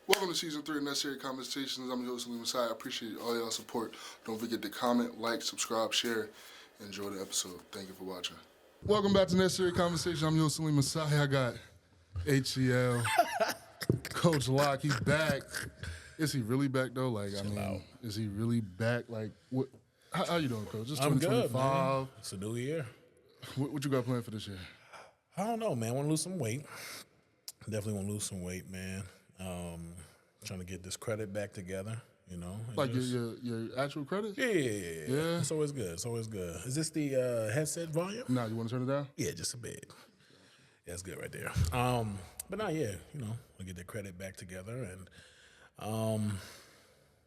Welcome to Season 3 of Necessary Conversations. I'm your host, Saleem Messiah. I appreciate all y'all support. Don't forget to comment, like, subscribe, share. Enjoy the episode. Thank you for watching. Welcome back to Necessary Conversations. I'm your host, Saleem Messiah. I got HCL, Coach Locke. He's back. Is he really back, though? Is he really back? Like, what? How you doing, Coach? It's I'm 2025. good, man. It's a new year. What you got planned for this year? I don't know, man. I want to lose some weight. Definitely want to lose some weight, man. Trying to get this credit back together, you know. Like your actual credit? Yeah. It's always good. It's always good. Is this the headset volume? Nah, you want to turn it down? Yeah, just a bit. Yeah, it's good right there. But now, yeah, you know, we get the credit back together, and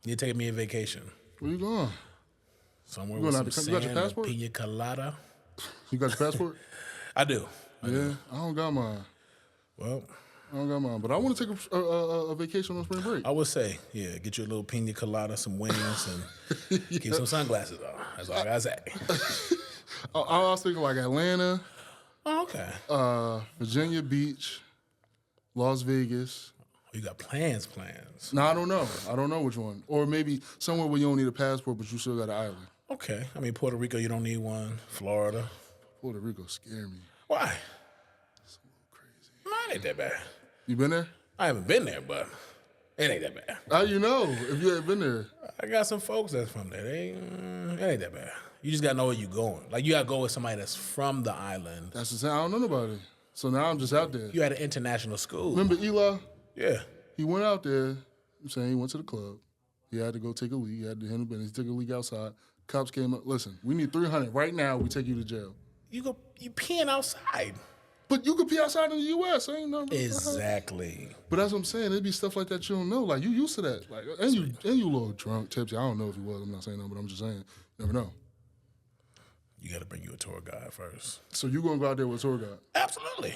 you're taking me a vacation Where you going? somewhere You with going some out to- you got your sand and passport? pina colada. You got your passport? I do. Yeah, I don't got mine. Well, But I want to take a vacation on spring break. I would say, yeah, get you a little pina colada, some wings, and keep some sunglasses on. That's all I gotta say. I was thinking like Atlanta, Oh, okay. Virginia Beach, Las Vegas. You got plans. No, I don't know. I don't know which one. Or maybe somewhere where you don't need a passport, but you still got an island. Okay. I mean, Puerto Rico, you don't need one. Florida. Puerto Rico scare me. Why? It's a little crazy. No, it ain't that bad. You been there? I haven't been there, but it ain't that bad. How you know if you ain't been there? I got some folks that's from there. It ain't that bad. You just gotta know where you're going. Like, you gotta go with somebody that's from the island. That's the thing. I don't know nobody. So now I'm just out there. You at an international school. Remember Eli? Yeah. He went out there. I'm saying he went to the club. He had to go take a leak. He had to handle business. He took a leak outside. Cops came up. Listen, we need 300 right now. We take you to jail. You peeing outside. But you could pee outside in the U.S. Ain't nothing. Exactly. But that's what I'm saying. It'd be stuff like that you don't know. Like, you used to that. Like, and you a little drunk, tipsy. I don't know if you was. I'm not saying no, but I'm just saying. You never know. You gotta bring you a tour guide first. So you gonna go out there with a tour guide? Absolutely.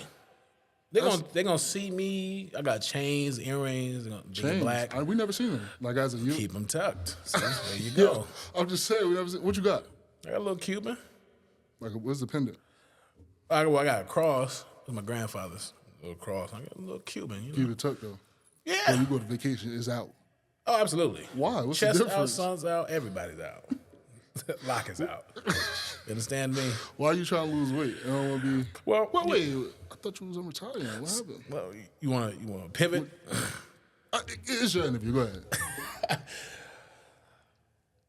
They're gonna see me. I got chains, earrings. They're gonna be Chains. black. We never seen them. Like, as a youth. Keep them tucked. See, there you go. I'm just saying. We never seen. What you got? I got a little Cuban. Like, what's the pendant? I got a cross. It was my grandfather's little cross. I got a little Cuban. You know? Keep it tucked, though. Yeah. When you go to vacation, it's out. Oh, absolutely. Why? What's the Chest out, difference? sun's out, everybody's out. Lock is out. You understand me? Why are you trying to lose weight? You don't want to be. Well, Wait. I thought you was retiring. What happened? Well, you want to pivot? It's your interview. Go ahead.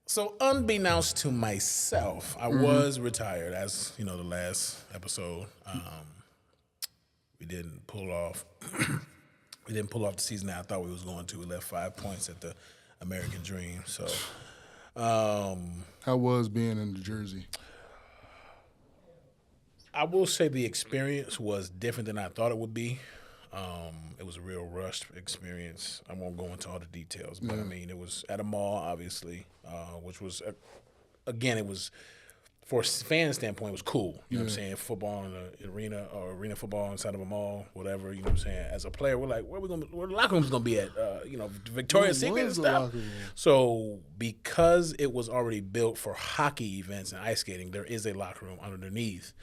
So, unbeknownst to myself, I was retired. As you know, the last episode, we didn't pull off. We didn't pull off the season that I thought we was going to. We left 5 points at the American Dream. So, How was being in New Jersey? I will say the experience was different than I thought it would be. It was a real rushed experience. I won't go into all the details, but I mean, it was at a mall, obviously, which was, again, it was, for a fan standpoint, it was cool. You know what I'm saying? Football in the arena, or arena football inside of a mall, whatever, you know what I'm saying? As a player, we're like, where the locker room's going to be at? Victoria's Secret and was the stuff. locker room? So because it was already built for hockey events and ice skating, there is a locker room underneath.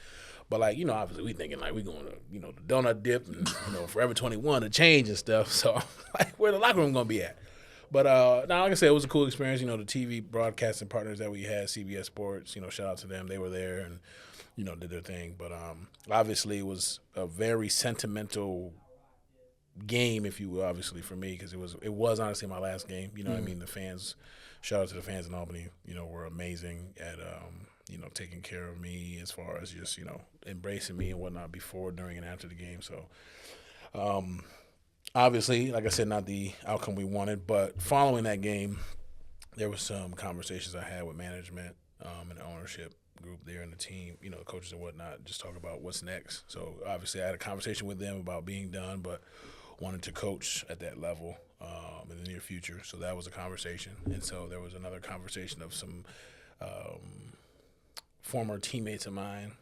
But, obviously we thinking, we going to, the Donut Dip and, Forever 21 to change and stuff. So, where the locker room going to be at? But, now, like I said, it was a cool experience. The TV broadcasting partners that we had, CBS Sports, shout out to them. They were there and, did their thing. But, obviously it was a very sentimental game, if you will, obviously, for me, because it was honestly my last game. You know what I mean? The fans, shout out to the fans in Albany, were amazing at, taking care of me as far as just, embracing me and whatnot before, during, and after the game. So, obviously, like I said, not the outcome we wanted, but following that game, there was some conversations I had with management and the ownership group there and the team, coaches and whatnot, just talk about what's next. So, obviously, I had a conversation with them about being done, but wanted to coach at that level in the near future. So that was a conversation. And so there was another conversation of some former teammates of mine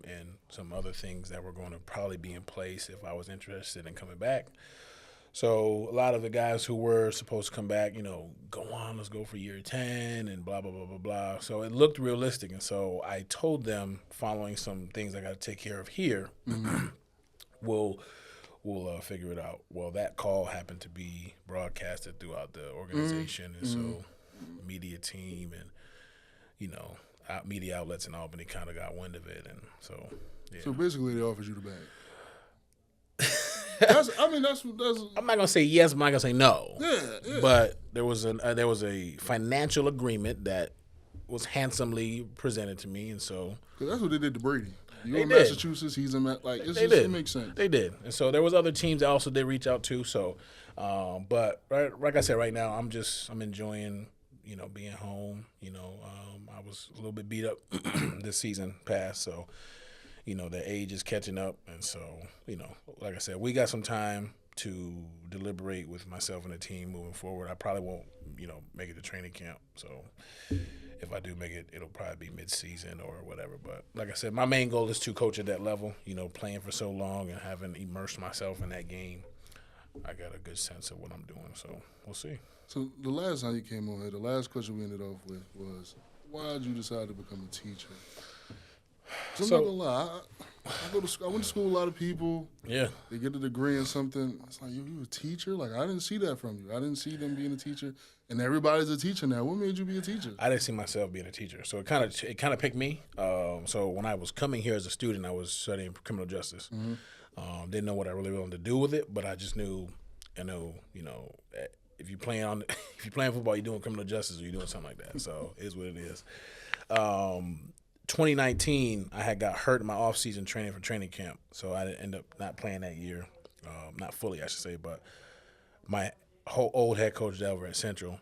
and some other things that were going to probably be in place if I was interested in coming back. So a lot of the guys who were supposed to come back, go on, let's go for year 10 and blah, blah, blah, blah, blah. So it looked realistic. And so I told them, following some things I got to take care of here, we'll we'll figure it out. Well, that call happened to be broadcasted throughout the organization, and so media team and media outlets in Albany kind of got wind of it, and so yeah. So basically, they offered you the bag. That's I'm not gonna say yes, I'm not gonna say no. Yeah. But there was a financial agreement that was handsomely presented to me, and so because that's what they did to Brady. You in did. Massachusetts, he's in it makes sense. They did, and so there was other teams that also did reach out too. So, but like I said, right now I'm enjoying being home. I was a little bit beat up this season past, so the age is catching up, and so like I said, we got some time to deliberate with myself and the team moving forward. I probably won't make it to training camp, so. If I do make it, it'll probably be mid-season or whatever. But like I said, my main goal is to coach at that level. Playing for so long and having immersed myself in that game, I got a good sense of what I'm doing. So we'll see. So the last time you came on here, the last question we ended off with was, why did you decide to become a teacher? I'm not gonna lie, I went to school with a lot of people. Yeah. They get a degree in something. It's like, you a teacher? Like, I didn't see that from you. I didn't see them being a teacher. And everybody's a teacher now. What made you be a teacher? I didn't see myself being a teacher. So it kind of picked me. So when I was coming here as a student, I was studying criminal justice. Mm-hmm. Didn't know what I really wanted to do with it, but I just knew, if you're playing football, you're doing criminal justice or you're doing something like that. So it is what it is. 2019, I had got hurt in my off-season training for training camp, so I ended up not playing that year, not fully, I should say. But my whole old head coach over at Central,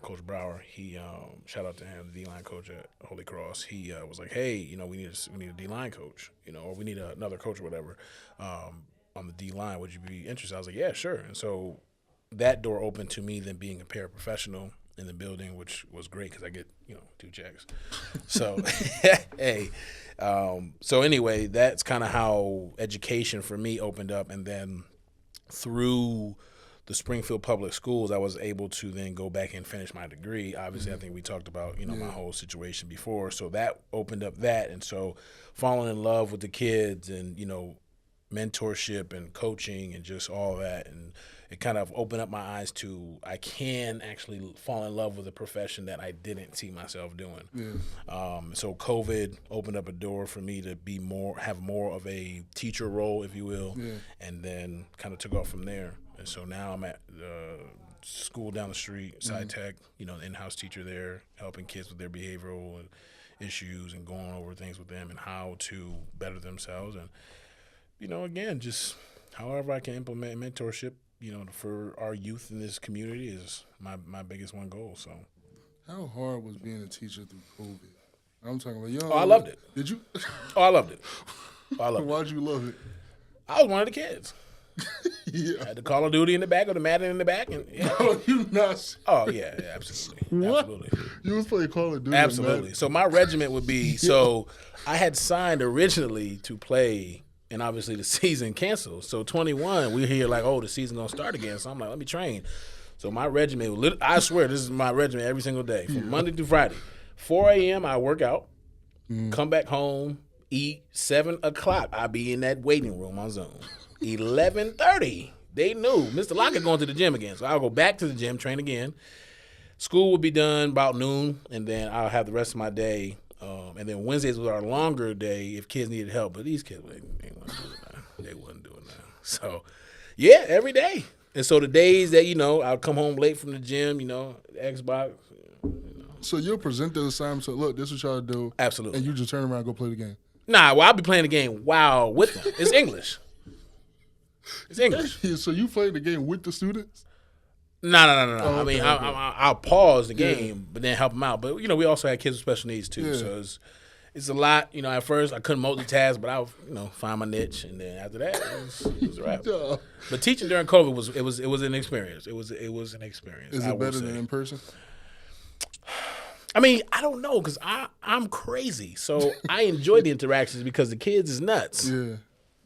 Coach Brower, he shout out to him, the D-line coach at Holy Cross. He was like, "Hey, we need a D-line coach, or we need another coach or whatever on the D-line. Would you be interested?" I was like, "Yeah, sure." And so that door opened to me then being a paraprofessional in the building, which was great because I get 2 checks. So hey, so anyway, that's kind of how education for me opened up, and then through the Springfield Public Schools, I was able to then go back and finish my degree. Obviously, I think we talked about my whole situation before, so that opened up that, and so falling in love with the kids and mentorship and coaching and just all that, and it kind of opened up my eyes to I can actually fall in love with a profession that I didn't see myself doing. Yeah. So COVID opened up a door for me to have more of a teacher role, if you will, and then kind of took off from there. And so now I'm at school down the street, SciTech, in-house teacher there, helping kids with their behavioral issues and going over things with them and how to better themselves. And again, just however I can implement mentorship, for our youth in this community is my biggest one goal. So, how hard was being a teacher through COVID? I'm talking about I loved it. Did you? I loved it. Why'd you love it? I was one of the kids. Yeah. I had the Call of Duty in the back or the Madden in the back. And, No, you not. Oh, yeah, absolutely. What? Absolutely. You was playing Call of Duty. Absolutely. So my regiment would be, so I had signed originally to play, and obviously the season canceled. So 21, we hear like, oh, the season going to start again. So I'm like, let me train. So my regiment, I swear, this is my regiment every single day, from Monday through Friday. 4 a.m., I work out, come back home, eat. 7 o'clock, I be in that waiting room on Zoom. 11:30, they knew Mr. Lockett going to the gym again. So I'll go back to the gym, train again. School would be done about noon, and then I'll have the rest of my day. And then Wednesdays was our longer day if kids needed help. But these kids, they wouldn't do it now. They wouldn't do it now. So, yeah, every day. And so the days that, I'll come home late from the gym, Xbox. So you'll present the assignment, so look, this is what y'all do. Absolutely. And you just turn around and go play the game. Nah, well, I'll be playing the game with them. It's English. It's English. So you play the game with the students? No. Oh, I mean, okay. I'll pause the game, but then help them out. But, we also had kids with special needs, too. So it's a lot. At first, I couldn't multitask, but I'll, find my niche. And then after that, it was a wrap. Yeah. But teaching during COVID was an experience. It was an experience. Is it better than in person? I mean, I don't know because I'm crazy. So I enjoy the interactions because the kids is nuts. Yeah.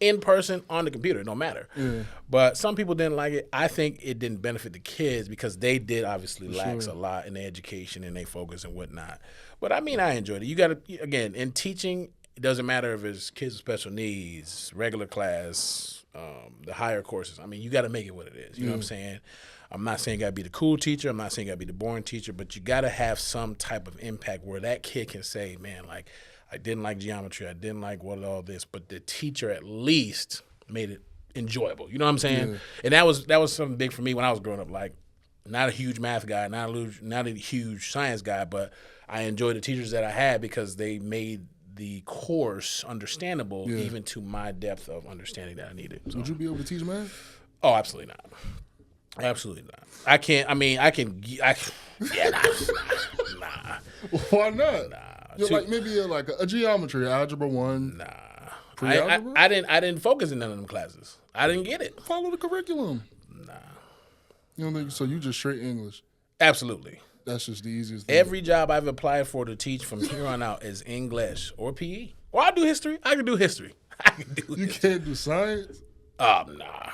In person, on the computer, it don't matter. Yeah. But some people didn't like it. I think it didn't benefit the kids because they did obviously lax a lot in their education and their focus and whatnot. But I mean, I enjoyed it. You got to, again, in teaching, it doesn't matter if it's kids with special needs, regular class, the higher courses. I mean, you got to make it what it is. You know what I'm saying? I'm not saying you got to be the cool teacher. I'm not saying you got to be the boring teacher, but you got to have some type of impact where that kid can say, man, like, I didn't like geometry. I didn't like all this, but the teacher at least made it enjoyable. You know what I'm saying? Yeah. And that was something big for me when I was growing up. Like, not a huge math guy, not a huge science guy, but I enjoyed the teachers that I had because they made the course understandable, even to my depth of understanding that I needed. So. Would you be able to teach math? Oh, absolutely not. Absolutely not. I can't. I mean, I can. Yeah, nah. Why not? Nah. You're like maybe like a geometry, algebra 1. Nah. Pre-algebra? I didn't focus in none of them classes. I didn't get it. Follow the curriculum. Nah. You don't think so? You just straight English. Absolutely. That's just the easiest thing. Every job I've applied for to teach from here on out is English or PE. Or I do history. I can do history. You can't do science? Nah.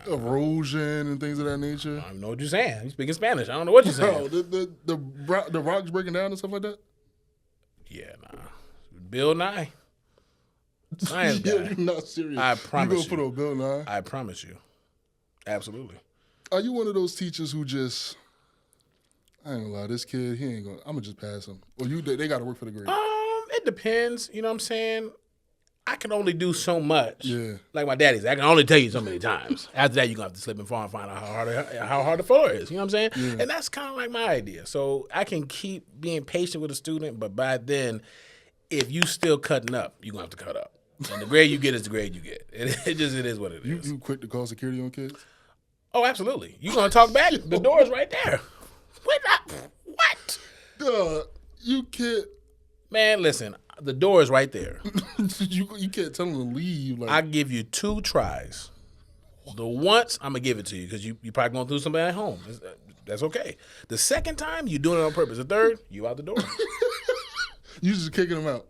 Erosion and things of that nature? I don't know what you're saying. You're speaking Spanish. I don't know what you're saying. The rocks breaking down and stuff like that? Yeah, nah. Bill Nye. Science guy. You're not serious. I promise you. You gonna put on Bill Nye? I promise you. Absolutely. Are you one of those teachers who just, I ain't gonna lie, this kid, I'm gonna just pass him. Or they gotta work for the grade? It depends. You know what I'm saying? I can only do so much. Yeah. Like my daddy's. I can only tell you so many times. After that, you're going to have to slip and fall and find out how hard the floor is. You know what I'm saying? Yeah. And that's kind of like my idea. So I can keep being patient with a student, but by then, if you still cutting up, you're going to have to cut up. And the grade you get is the grade you get. It is what it is. You quick to call security on kids? Oh, absolutely. You going to talk back? The door is right there. What? Duh, you can't. Man, listen. The door is right there. you can't tell them to leave. Like. I give you 2 tries. The once, I'm going to give it to you because you probably going through something at home. That's okay. The second time, you're doing it on purpose. The third, you out the door. You just kicking them out.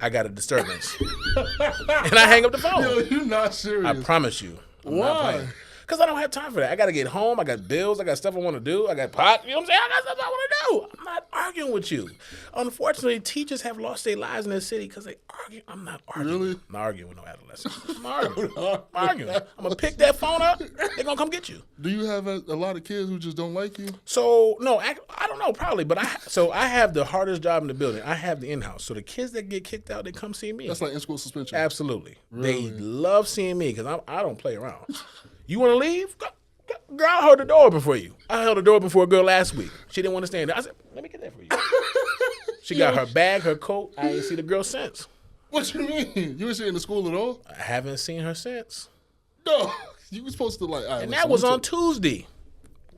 I got a disturbance. And I hang up the phone. Yo, you're not serious. I promise you. Why? Because I don't have time for that. I got to get home. I got bills. I got stuff I want to do. I got pot. You know what I'm saying? I got stuff I want to do. I'm not arguing with you. Unfortunately, teachers have lost their lives in this city because they argue. I'm not arguing. Really? I'm not arguing with no adolescents. I'm arguing. I'm going to pick that phone up. They're going to come get you. Do you have a lot of kids who just don't like you? So, no, I don't know, probably. But I have the hardest job in the building. I have the in-house. So the kids that get kicked out, they come see me. That's like in-school suspension. Absolutely. Really? They love seeing me because I don't play around. You want to leave? Girl, I held the door open for you. I held the door open for a girl last week. She didn't want to stand there. I said, let me get that for you. She got her bag, her coat. I ain't see the girl since. What you mean? You ain't seen in the school at all? I haven't seen her since. No. You were supposed to like, all right, and that was on Tuesday.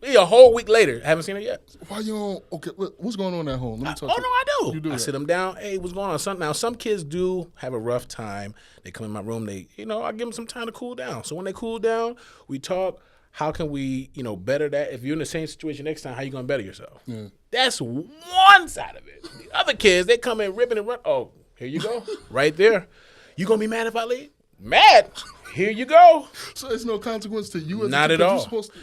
A whole week later. I haven't seen her yet. Why you don't? Okay, what's going on at home? Let me talk no, I do. You do I sit them down. Hey, what's going on? Now, some kids do have a rough time. They come in my room. I give them some time to cool down. So when they cool down, we talk. How can we, better that? If you're in the same situation next time, how you going to better yourself? Yeah. That's one side of it. The other kids, they come in ripping and run. Oh, here you go. Right there. You going to be mad if I leave? Mad. Here you go. So there's no consequence to you as Not a at all. You're supposed to...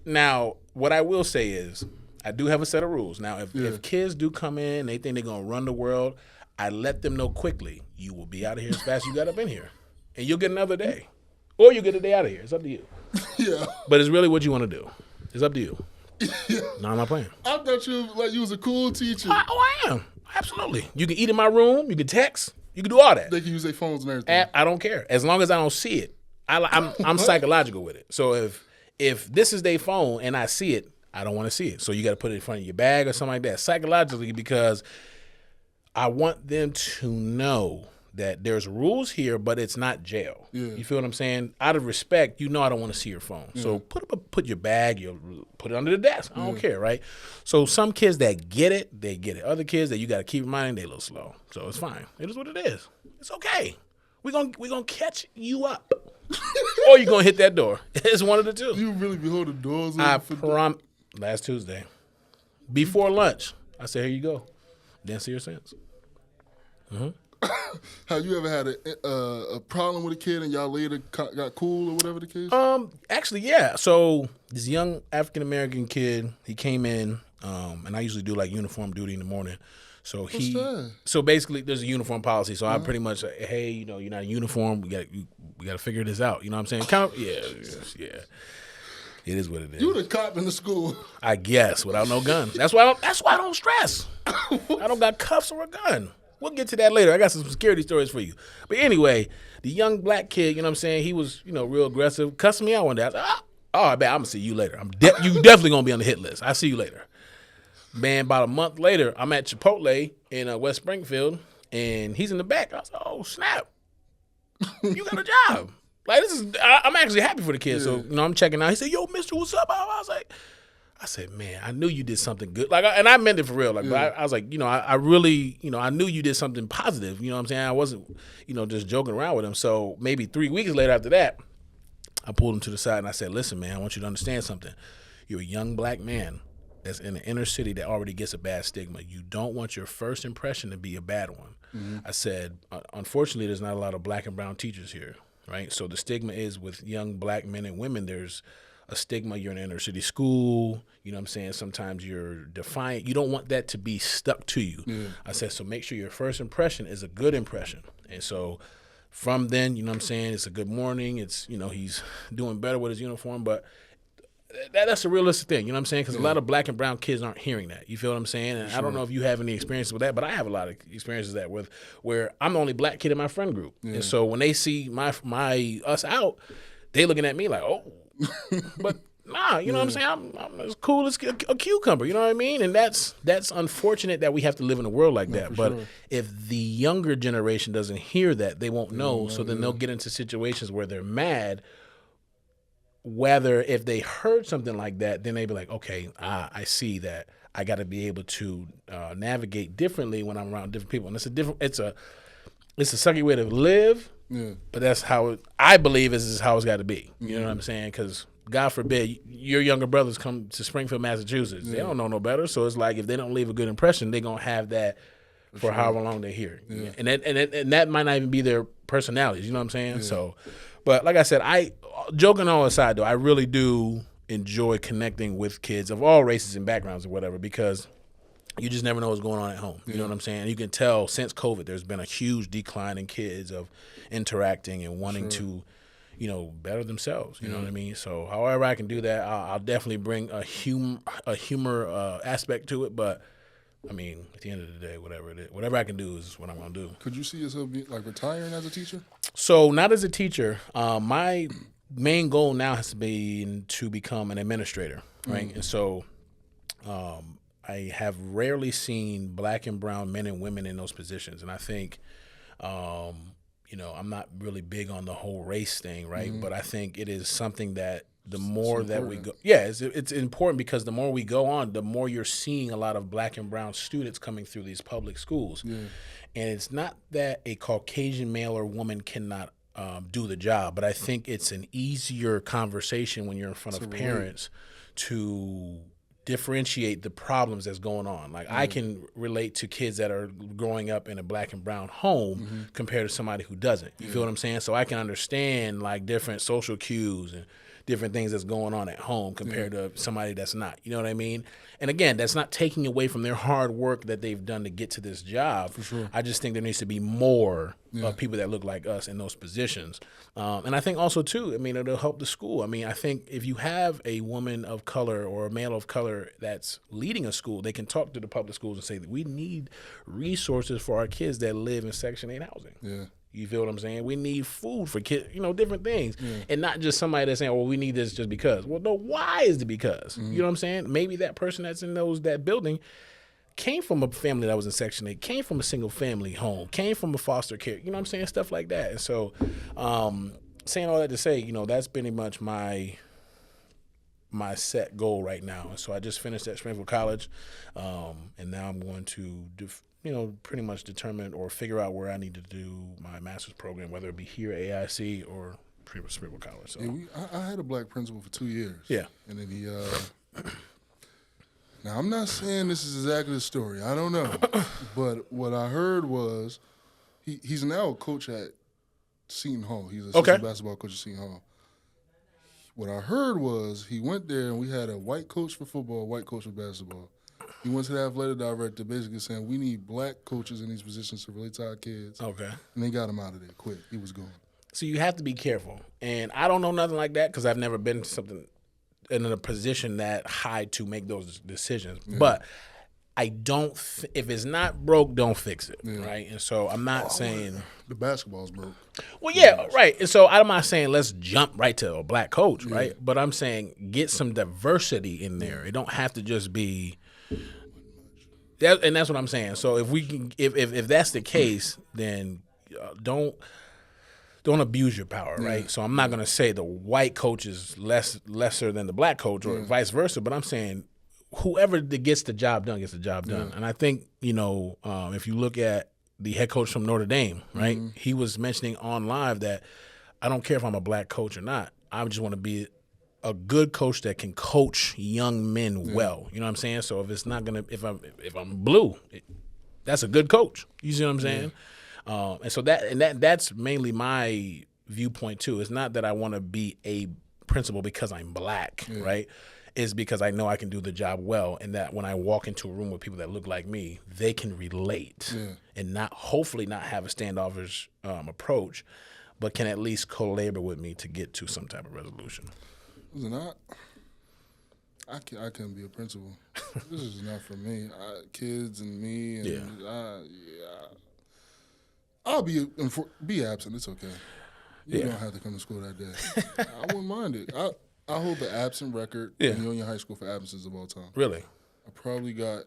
Now, what I will say is, I do have a set of rules. Now, if kids do come in, they think they're going to run the world, I let them know quickly, you will be out of here as fast as you got up in here. And you'll get another day. Or you get a day out of here. It's up to you. Yeah. But it's really what you want to do. It's up to you. Yeah. No, I'm not playing. I thought you was a cool teacher. I am. Absolutely. You can eat in my room. You can text. You can do all that. They can use their phones and everything. I don't care. As long as I don't see it. I'm psychological with it. So if this is their phone and I see it, I don't want to see it. So you got to put it in front of your bag or something like that. Psychologically, because I want them to know that there's rules here, but it's not jail. Yeah. You feel what I'm saying? Out of respect, I don't want to see your phone. Yeah. So put your bag, put it under the desk. I don't care, right? So some kids that get it, they get it. Other kids that you got to keep reminding, they a little slow. So it's fine. It is what it is. It's okay. We're gonna catch you up. Or you're going to hit that door. It's one of the two. You really be holding doors open? Last Tuesday. Before lunch, I said, here you go. Didn't see her since. Mm-hmm. Have you ever had a problem with a kid and y'all later got cool or whatever the case? Actually, yeah. So this young African-American kid, he came in, and I usually do like uniform duty in the morning. So that? so basically, there's a uniform policy. So I pretty much, hey, you know, you're not in uniform. We got to figure this out. You know what I'm saying? Kind of, yeah. It is what it is. You the cop in the school. I guess without no gun. That's why I don't stress. I don't got cuffs or a gun. We'll get to that later. I got some security stories for you. But anyway, the young black kid, you know what I'm saying? He was, you know, real aggressive, cussing me out one day. I was like, I bet I'm gonna see you later. You definitely gonna be on the hit list. I'll see you later. Man, about a month later, I'm at Chipotle in West Springfield, and he's in the back. I was like, oh snap, you got a job. Like I'm actually happy for the kid. Yeah. So you know, I'm checking out. He said, "Yo, Mister, what's up?" I said, "Man, I knew you did something good." Like, and I meant it for real. Like, but I was like, you know, I really, you know, I knew you did something positive. You know what I'm saying? I wasn't, you know, just joking around with him. So maybe 3 weeks later after that, I pulled him to the side and I said, "Listen, man, I want you to understand something. You're a young black man that's in the inner city that already gets a bad stigma. You don't want your first impression to be a bad one." Mm-hmm. I said, "Unfortunately, there's not a lot of black and brown teachers here." Right, so the stigma is with young black men and women. There's a stigma. You're in an inner city school. You know what I'm saying? Sometimes you're defiant. You don't want that to be stuck to you. Yeah. I said, so make sure your first impression is a good impression. And so from then, you know what I'm saying? It's a good morning. It's, you know, he's doing better with his uniform, but that's a realistic thing, you know what I'm saying? Because a lot of black and brown kids aren't hearing that. You feel what I'm saying? And I don't know if you have any experiences with that, but I have a lot of experiences that with where I'm the only black kid in my friend group, and so when they see us out, they looking at me like, oh, but nah, you know what I'm saying? I'm as cool as a cucumber, you know what I mean? And that's unfortunate that we have to live in a world like that. But if the younger generation doesn't hear that, they won't know. So then they'll get into situations where they're mad. Whether if they heard something like that, then they'd be like, okay, I see that I got to be able to navigate differently when I'm around different people. And it's a sucky way to live, but that's how I believe is how it's got to be. You know what I'm saying? Because God forbid your younger brothers come to Springfield, Massachusetts. They don't know no better. So it's like if they don't leave a good impression, they're going to have that for however long they're here. Yeah. And that might not even be their personalities. You know what I'm saying? Yeah. So, but like I said, joking all aside, though, I really do enjoy connecting with kids of all races and backgrounds or whatever, because you just never know what's going on at home. You know what I'm saying? You can tell since COVID, there's been a huge decline in kids of interacting and wanting to, you know, better themselves. You know what I mean? So however I can do that, I'll definitely bring a humor aspect to it. But I mean, at the end of the day, whatever I can do is what I'm going to do. Could you see yourself retiring as a teacher? So not as a teacher. My main goal now has to be to become an administrator, right? And so I have rarely seen black and brown men and women in those positions. And I think, you know, I'm not really big on the whole race thing, right? But I think it is something that the more that we go, it's important, because the more we go on, the more you're seeing a lot of black and brown students coming through these public schools. Yeah. And it's not that a Caucasian male or woman cannot do the job, but I think it's an easier conversation when you're in front of parents to differentiate the problems that's going on. Like I can relate to kids that are growing up in a black and brown home compared to somebody who doesn't. You feel what I'm saying? So I can understand like different social cues and different things that's going on at home compared to somebody that's not. You know what I mean? And again, that's not taking away from their hard work that they've done to get to this job. For sure. I just think there needs to be more people that look like us in those positions. And I think also, too, I mean, it'll help the school. I mean, I think if you have a woman of color or a male of color that's leading a school, they can talk to the public schools and say that we need resources for our kids that live in Section 8 housing. Yeah. You feel what I'm saying? We need food for kids, you know, different things. And not just somebody that's saying, well, we need this just because. Well, no, why is it because? You know what I'm saying? Maybe that person that's in that building came from a family that was in Section 8, came from a single family home, came from a foster care, you know what I'm saying? Stuff like that. And so saying all that to say, you know, that's pretty much my set goal right now. And so I just finished at Springfield College, and now I'm going to pretty much determine or figure out where I need to do my master's program, whether it be here at AIC or Springfield College. So I had a black principal for 2 years. Yeah. And then he now I'm not saying this is exactly the story. I don't know. But what I heard was he's now a coach at Seton Hall. He's an assistant basketball coach at Seton Hall. What I heard was he went there and we had a white coach for football, a white coach for basketball. He went to the athletic director basically saying, we need black coaches in these positions to relate to our kids. Okay. And they got him out of there quick. He was gone. So you have to be careful. And I don't know nothing like that because I've never been in a position that high to make those decisions. Yeah. But I don't. If it's not broke, don't fix it, right? And so I'm not saying the basketball's broke. Well, yeah, right. And so I'm not saying let's jump right to a black coach, right? But I'm saying get some diversity in there. It don't have to just be that, and that's what I'm saying. So if we can, if that's the case, then don't abuse your power, right? So I'm not going to say the white coach is lesser than the black coach or vice versa, but I'm saying whoever gets the job done gets the job done. And I think, if you look at the head coach from Notre Dame, right, he was mentioning on live that I don't care if I'm a black coach or not. I just want to be a good coach that can coach young men well. You know what I'm saying? So if it's not going to, if I'm blue, that's a good coach. You see what I'm saying? And so that's mainly my viewpoint too. It's not that I want to be a principal because I'm black, right? It's because I know I can do the job well, and that when I walk into a room with people that look like me, they can relate and hopefully not have a standoffish approach, but can at least co-labor with me to get to some type of resolution. Listen, I couldn't be a principal. This is not for me. Kids and me, and I'll be absent. It's okay. You don't have to come to school that day. I wouldn't mind it. I hold the absent record in Union High School for absences of all time. Really? I probably got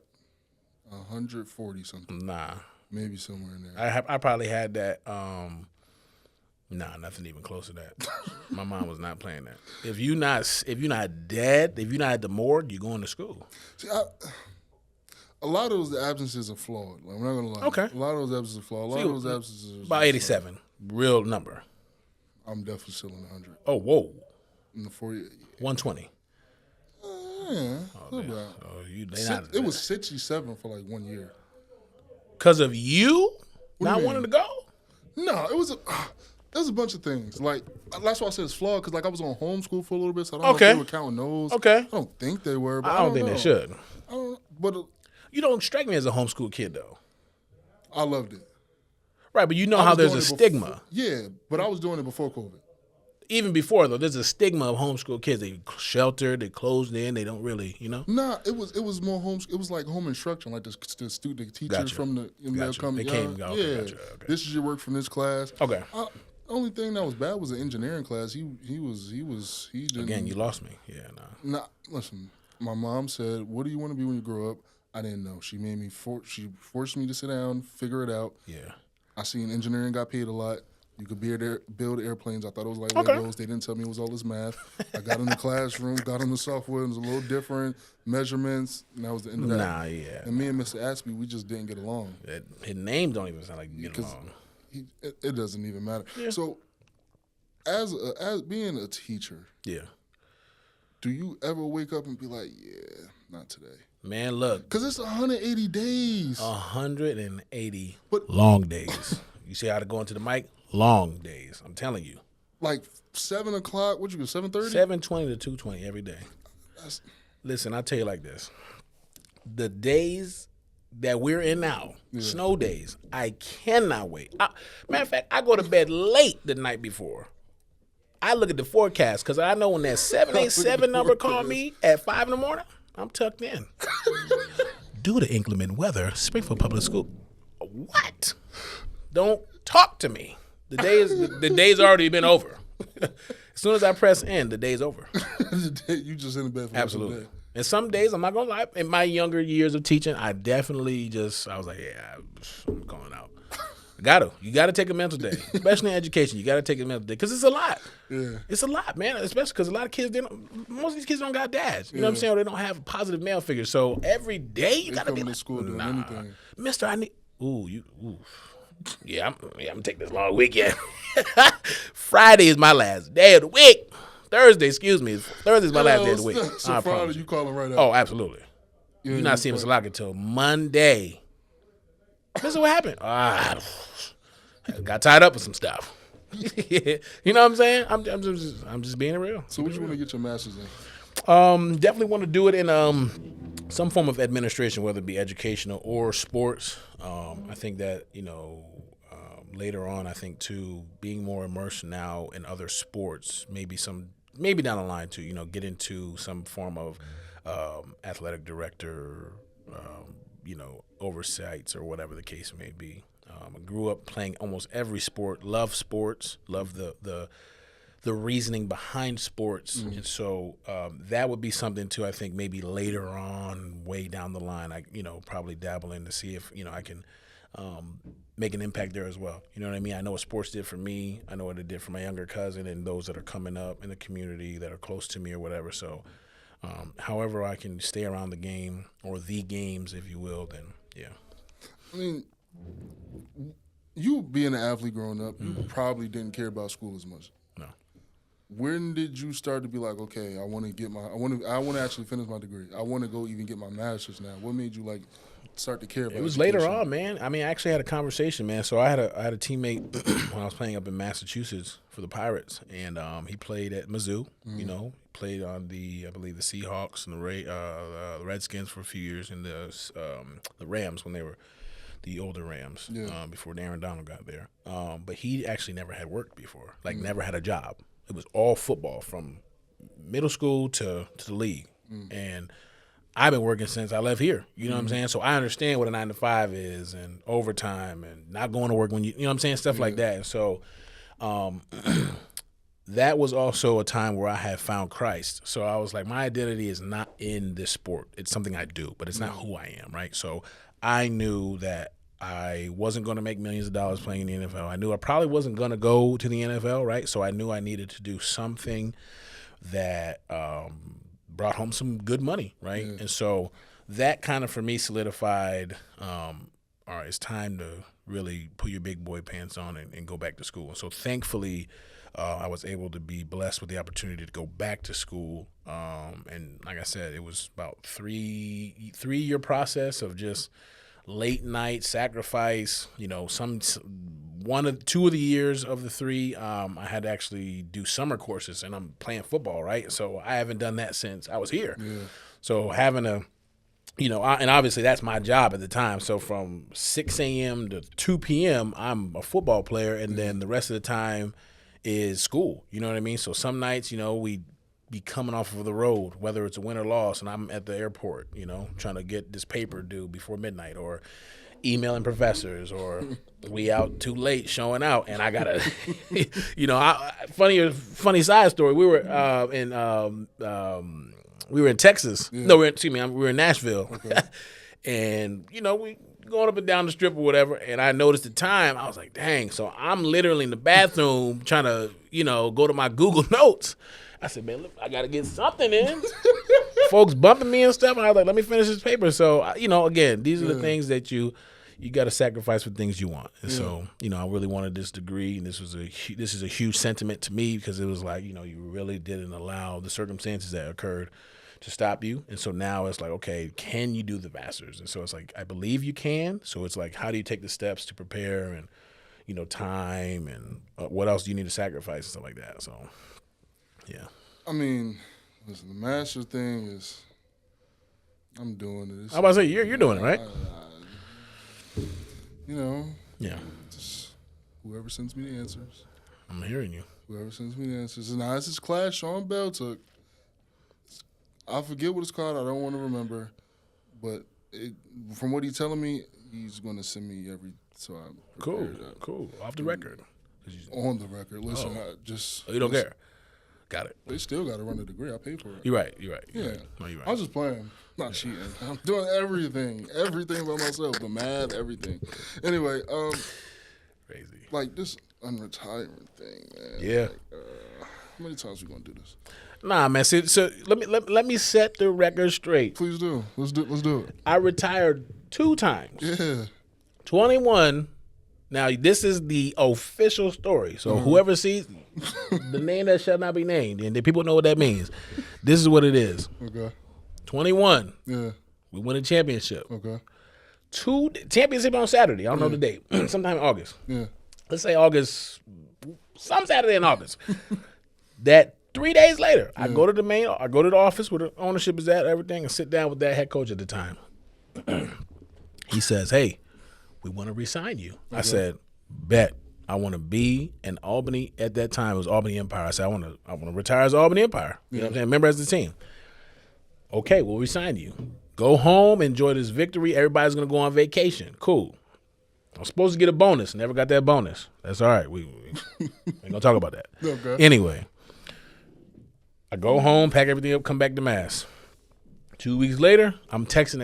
140 something. Nah. Maybe somewhere in there. I probably had that. Nah, nothing even close to that. My mom was not playing that. If you're not dead, if you're not at the morgue, you're going to school. See, a lot of those absences are flawed. Like, I'm not gonna lie. Okay. A lot of those absences are flawed. A lot of those absences are about 87, real number. I'm definitely still in 100. Oh, whoa. In the 40. 120. It was 67 for like 1 year. Because of you not wanting to go? No, it was a bunch of things. Like, that's why I said it's flawed, because like I was on homeschool for a little bit, so I don't know if they were counting those. Okay. I don't think they were, but I don't think they should. I don't know, but you don't strike me as a homeschool kid, though. I loved it. Right, but you know how there's a stigma. Yeah, but I was doing it before COVID. Even before, though, there's a stigma of homeschool kids. They sheltered, they closed in, they don't really, Nah, it was more it was like home instruction, like the teachers from the they'll come. They came. Okay, gotcha. Okay. This is your work from this class. Okay. The only thing that was bad was the engineering class. He didn't. Again, you lost me. Yeah, nah. Nah, listen. My mom said, "What do you want to be when you grow up?" I didn't know. She made me. She forced me to sit down, figure it out. Yeah. I seen engineering got paid a lot. You could build airplanes. I thought it was like Legos. They didn't tell me it was all this math. I got in the classroom, got on the software, it was a little different, measurements, and that was the end of that. Nah, yeah. And me and Mr. Aspie, we just didn't get along. His name don't even sound like you get along. It doesn't even matter. Yeah. So, as being a teacher, do you ever wake up and be like, yeah, not today? Man, look. Because it's 180 days. 180 long days. You see how to go into the mic? Long days. I'm telling you. Like 7 o'clock, what you go, 7:30? 7:20 to 2:20 every day. Listen, I'll tell you like this. The days that we're in now, snow days, I cannot wait. Matter of fact, I go to bed late the night before. I look at the forecast because I know when that 787 number called me at 5 in the morning, I'm tucked in. Due to inclement weather, Springfield Public School. What? Don't talk to me. The day's already been over. As soon as I press end, the day's over. You just in the bed for absolutely. Day. And some days, I'm not gonna lie. In my younger years of teaching, I definitely I was like, yeah, I'm going out. You gotta take a mental day, especially in education. You gotta take a mental day because it's a lot. Yeah, it's a lot, man. Especially because a lot of kids, most of these kids don't got dads. You know what I'm saying? Or they don't have a positive male figure. So every day you gotta be to school doing anything. Mister, I need. Yeah, I'm gonna take this long weekend. Friday is my last day of the week. Thursday, excuse me. Thursday's my last day of the week. So Friday, you calling right out? Oh, absolutely. You're not seeing Mr. Lockett until Monday. This is what happened. Got tied up with some stuff. You know what I'm saying? I'm just being real. So what you want to get your master's in? Definitely want to do it in some form of administration, whether it be educational or sports. I think that, later on, I think too, being more immersed now in other sports, maybe down the line too, get into some form of athletic director, oversights or whatever the case may be. I grew up playing almost every sport, love sports, love the reasoning behind sports. And so that would be something too, I think maybe later on, way down the line, I, probably dabble in to see if, I can make an impact there as well. You know what I mean? I know what sports did for me. I know what it did for my younger cousin and those that are coming up in the community that are close to me or whatever. So however I can stay around the game or the games, if you will, then yeah. I mean, you being an athlete growing up, you probably didn't care about school as much. No. When did you start to be like, okay, I want to actually finish my degree. I want to go even get my master's now. What made you start to care about it? It was later on, man. I mean, I actually had a conversation, man. So I had a teammate when I was playing up in Massachusetts for the Pirates, and he played at Mizzou. Played on I believe the Seahawks and the Redskins for a few years, and the Rams when they were the older Rams before Aaron Donald got there. But he actually never had worked before, never had a job. It was all football from middle school to the league. And I've been working since I left here. You know what I'm saying? So I understand what a 9 to 5 is and overtime and not going to work when you know what I'm saying? Stuff like that. And so that was also a time where I had found Christ. So I was like, my identity is not in this sport. It's something I do, but it's not who I am, right? So I knew that I wasn't going to make millions of dollars playing in the NFL. I knew I probably wasn't going to go to the NFL, right? So I knew I needed to do something that brought home some good money, right? And so that kind of, for me, solidified, all right, it's time to really put your big boy pants on and go back to school. And so thankfully, I was able to be blessed with the opportunity to go back to school. And like I said, it was about three-year process of just late night sacrifice. Two of the years of the 3, I had to actually do summer courses, and I'm playing football, right? So I haven't done that since I was here. So having a, and obviously that's my job at the time. So from 6 a.m. to 2 p.m., I'm a football player, and then the rest of the time is school. You know what I mean? So some nights, we be coming off of the road, whether it's a win or loss, and I'm at the airport, trying to get this paper due before midnight, or emailing professors, or we out too late showing out, and I gotta, funny side story. We were in Texas. No, we were in Nashville, and we going up and down the strip or whatever, and I noticed the time. I was like, dang. So I'm literally in the bathroom trying to, go to my Google Notes. I said, man, look, I got to get something in. Folks bumping me and stuff. And I was like, let me finish this paper. So, again, these are the things that you got to sacrifice for things you want. And so, I really wanted this degree. And this is a huge sentiment to me, because it was like, you really didn't allow the circumstances that occurred to stop you. And so now it's like, okay, can you do the master's? And so it's like, I believe you can. So it's like, how do you take the steps to prepare, and, time, and what else do you need to sacrifice and stuff like that? So, yeah. I mean, listen, the master thing is, I'm doing it. I was about to say, you're doing it, right? Yeah. Just whoever sends me the answers. I'm hearing you. Whoever sends me the answers. And now, this class Sean Bell took. I forget what it's called. I don't want to remember. But from what he's telling me, he's going to send me so I'm prepared. Cool. Off the record. On the record. Listen, you don't care. Got it. They still got to run the degree. I paid for it. You're right. Yeah. No, you're right. I'm just playing. Not cheating. I'm doing everything by myself. The math, everything. Anyway, crazy. This unretirement thing, man. Yeah. How many times we gonna do this? Nah, man. So let me set the record straight. Please do. Let's do it. I retired 2 times. Yeah. 21. Now, this is the official story. So whoever sees the name that shall not be named, and the people know what that means, this is what it is. Okay. 21. Yeah. We win a championship. Okay. 2 championship on Saturday. I don't know the date. Sometime in August. Yeah. Let's say August, some Saturday in August. That 3 days later, I go to the office where the ownership is at, everything, and sit down with that head coach at the time. He says, "Hey, we want to re-sign you." Okay. I said, "Bet. I want to be in Albany." At that time, it was Albany Empire. I said, I want to retire as Albany Empire. You know what I'm saying? Remember as the team. Okay, we'll re-sign you. Go home, enjoy this victory. Everybody's going to go on vacation. Cool. I was supposed to get a bonus. Never got that bonus. That's all right. We ain't going to talk about that. Okay. Anyway, I go home, pack everything up, come back to Mass. 2 weeks later, I'm texting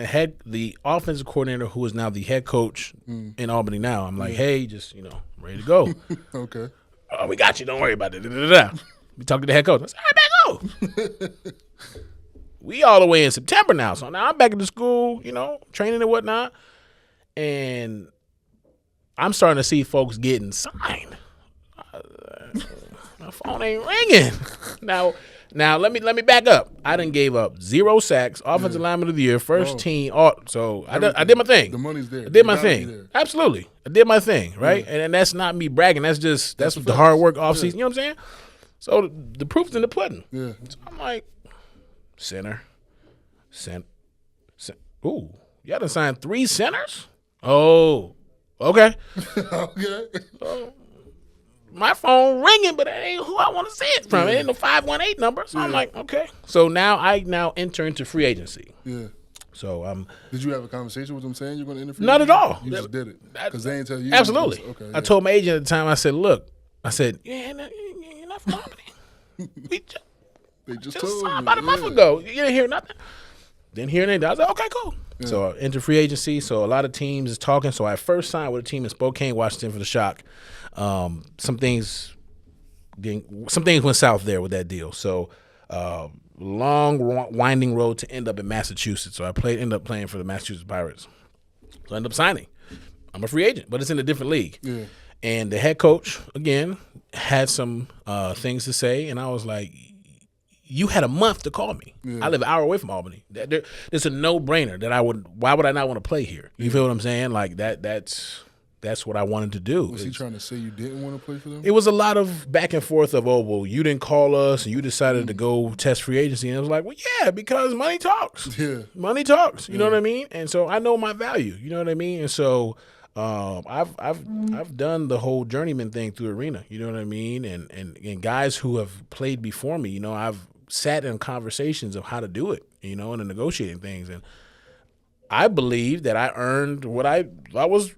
the offensive coordinator who is now the head coach in Albany now. I'm like, hey, just, ready to go. Okay. Oh, we got you. Don't worry about it. We talked to the head coach. I said, all right, back go. We all the way in September now. So now I'm back at the school, training and whatnot. And I'm starting to see folks getting signed. My phone ain't ringing. Now let me back up. I done gave up 0 sacks, offensive lineman of the year, first team. So I did my thing. The money's there. I did my thing. Absolutely. I did my thing, right? Yeah. And that's not me bragging. That's the hard work offseason. You know what I'm saying? So the proof's in the pudding. Yeah. So I'm like, center. Ooh, y'all done signed 3 centers? Oh, okay. Okay. My phone ringing, but it ain't who I want to see it from. It ain't no 518 number. So I'm like, okay. So I enter into free agency. Yeah. So did you have a conversation with them saying you're going to interview? Not at all. You just did it because they ain't tell you. Absolutely. Okay. I told my agent at the time. I said, look, you're not from Albany. They just told me about a month ago. You didn't hear nothing. Didn't hear anything. I was like, okay, cool. Yeah. So I entered free agency. So a lot of teams is talking. So I first signed with a team in Spokane, Washington for the Shock. Some things went south there with that deal. So long winding road to end up in Massachusetts. So I ended up playing for the Massachusetts Pirates. So I ended up signing. I'm a free agent, but it's in a different league. Yeah. And the head coach, again, had some things to say, and I was like, you had a month to call me. Yeah. I live an hour away from Albany. It's a no-brainer that why would I not want to play here? You feel what I'm saying? Like that's what I wanted to do. Was he trying to say you didn't want to play for them? It was a lot of back and forth of, oh, well, you didn't call us and you decided to go test free agency. And it was like, well, yeah, because money talks. Yeah. Money talks. You know what I mean? And so I know my value. You know what I mean? And so I've done the whole journeyman thing through Arena. You know what I mean? And guys who have played before me, I've sat in conversations of how to do it, and in negotiating things. And I believe that I earned what I was